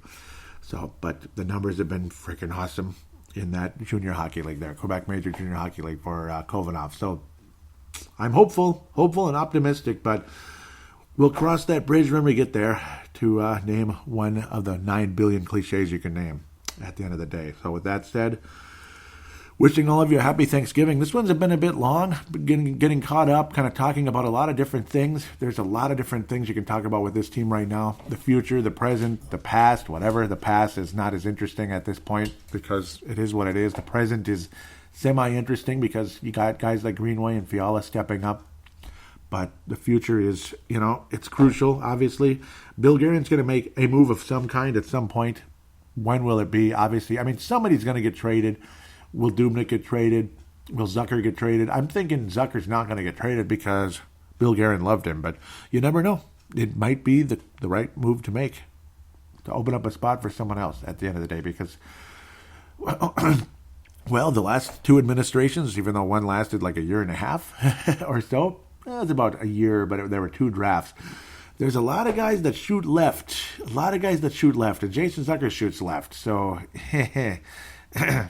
So, but the numbers have been freaking awesome in that junior hockey league there, Quebec Major Junior Hockey League for Kovanov. So I'm hopeful and optimistic, but we'll cross that bridge when we get there to name one of the 9 billion cliches you can name at the end of the day. So with that said, wishing all of you a happy Thanksgiving. This one's been a bit long, getting caught up, kind of talking about a lot of different things. There's a lot of different things you can talk about with this team right now. The future, the present, the past, whatever. The past is not as interesting at this point because it is what it is. The present is semi-interesting because you got guys like Greenway and Fiala stepping up. But the future is, it's crucial, obviously. Bill Guerin's going to make a move of some kind at some point. When will it be? Obviously, I mean, somebody's going to get traded. Will Dubnyk get traded? Will Zucker get traded? I'm thinking Zucker's not going to get traded because Bill Guerin loved him, but you never know. It might be the right move to make, to open up a spot for someone else at the end of the day because, well, the last two administrations, even though one lasted like a year and a half or so, it was about a year, but there were two drafts. There's a lot of guys that shoot left. And Jason Zucker shoots left, so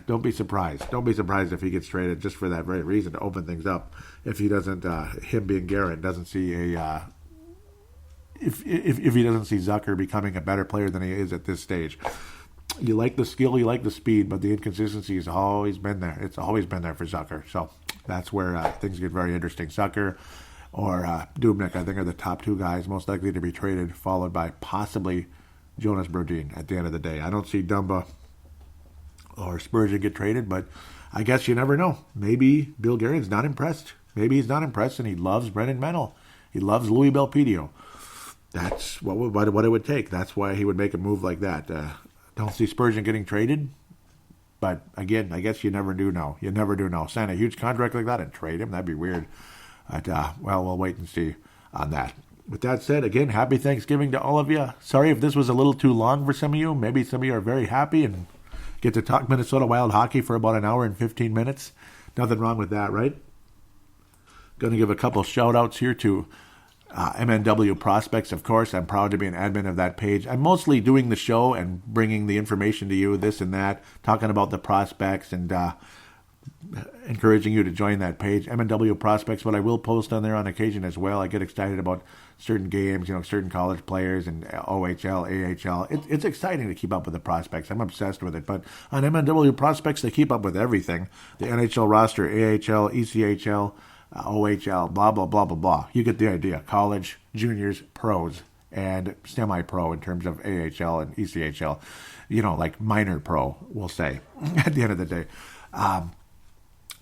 don't be surprised. Don't be surprised if he gets traded just for that very reason, to open things up. If he doesn't, him being Garrett doesn't see if he doesn't see Zucker becoming a better player than he is at this stage. You like the skill, you like the speed, but the inconsistency has always been there. It's always been there for Zucker. So that's where things get very interesting. Zucker or Dubnyk, I think, are the top two guys most likely to be traded, followed by possibly Jonas Brodin at the end of the day. I don't see Dumba or Spurgeon get traded, but I guess you never know. Maybe Bill Guerin's not impressed. Maybe he's not impressed and he loves Brendan Mennel. He loves Louis Belpedio. That's what it would take. That's why he would make a move like that. Don't see Spurgeon getting traded, but again, I guess you never do know. You never do know. Sign a huge contract like that and trade him, that'd be weird. But, well, we'll wait and see on that. With that said, again, happy Thanksgiving to all of you. Sorry if this was a little too long for some of you. Maybe some of you are very happy and get to talk Minnesota Wild hockey for about an hour and 15 minutes. Nothing wrong with that, right? Going to give a couple shout-outs here to MNW Prospects, of course. I'm proud to be an admin of that page. I'm mostly doing the show and bringing the information to you, this and that, talking about the prospects and encouraging you to join that page, MNW Prospects. But I will post on there on occasion as well. I get excited about certain games, certain college players and OHL, AHL. It's exciting to keep up with the prospects. I'm obsessed with it. But on MNW Prospects, they keep up with everything. The NHL roster, AHL, ECHL, OHL, blah, blah, blah, blah, blah. You get the idea. College, juniors, pros, and semi-pro in terms of AHL and ECHL. Like minor pro, we'll say, at the end of the day.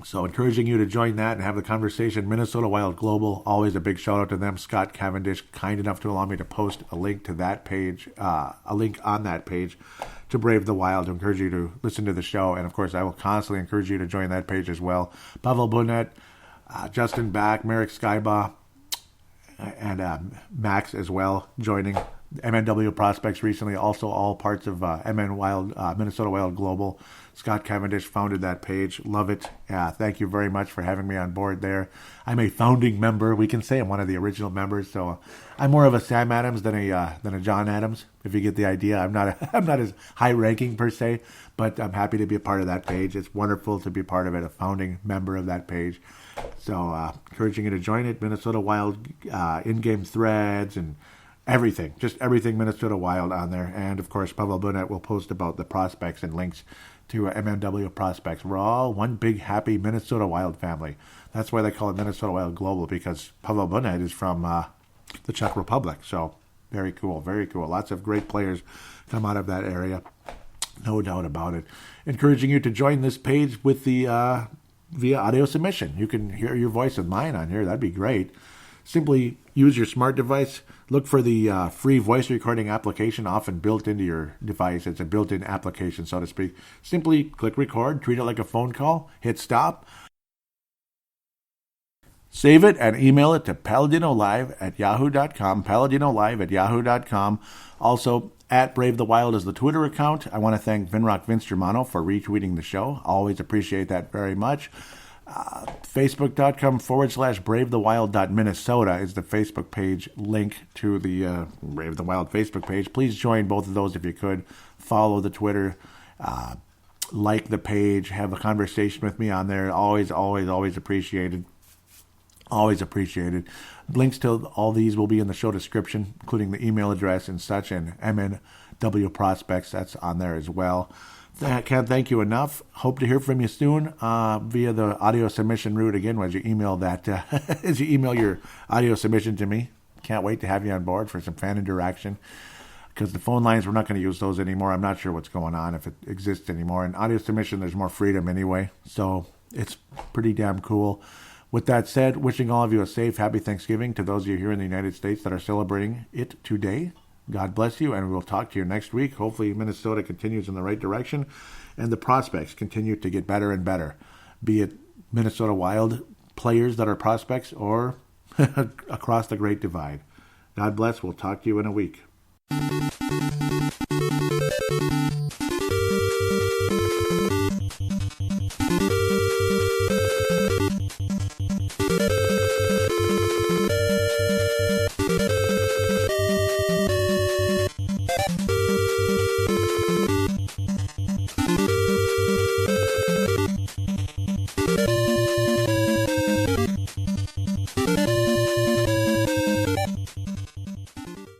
So encouraging you to join that and have the conversation. Minnesota Wild Global, always a big shout out to them. Scott Cavendish, kind enough to allow me to post a link to that page, a link on that page to Brave the Wild, to encourage you to listen to the show. And of course, I will constantly encourage you to join that page as well. Pavel Bunet, Justin Back, Merrick Skybaugh, and Max as well joining. MNW Prospects recently, also all parts of Minnesota Wild Global. Scott Cavendish founded that page. Love it. Thank you very much for having me on board there. I'm a founding member. We can say I'm one of the original members. So I'm more of a Sam Adams than a John Adams. If you get the idea, I'm not as high ranking per se, but I'm happy to be a part of that page. It's wonderful to be part of it, a founding member of that page. So encouraging you to join it. Minnesota Wild in-game threads and everything, just everything Minnesota Wild on there. And of course, Pavel Bunet will post about the prospects and links to MMW Prospects. We're all one big happy Minnesota Wild family. That's why they call it Minnesota Wild Global, because Pavel Bunet is from the Czech Republic. So very cool, very cool. Lots of great players come out of that area. No doubt about it. Encouraging you to join this page with the via audio submission. You can hear your voice with mine on here. That'd be great. Simply use your smart device. Look for the free voice recording application, often built into your device. It's a built-in application, so to speak. Simply click record, treat it like a phone call, hit stop, save it, and email it to paladinolive@yahoo.com, paladinolive@yahoo.com. Also, at Brave the Wild is the Twitter account. I want to thank Vinrock Vince Germano for retweeting the show. Always appreciate that very much. Facebook.com/BraveTheWild.Minnesota is the Facebook page link to the Brave the Wild Facebook page. Please join both of those if you could. Follow the Twitter, like the page, have a conversation with me on there. Always, always, always appreciated. Always appreciated. Links to all these will be in the show description, including the email address and such, and MNW Prospects, that's on there as well. I can't thank you enough. Hope to hear from you soon via the audio submission route. Again, as you email that, as you email your audio submission to me. Can't wait to have you on board for some fan interaction, because the phone lines, we're not going to use those anymore. I'm not sure what's going on, if it exists anymore. In audio submission, there's more freedom anyway, so it's pretty damn cool. With that said, wishing all of you a safe, happy Thanksgiving to those of you here in the United States that are celebrating it today. God bless you, and we'll talk to you next week. Hopefully Minnesota continues in the right direction, and the prospects continue to get better and better, be it Minnesota Wild players that are prospects or across the Great Divide. God bless. We'll talk to you in a week.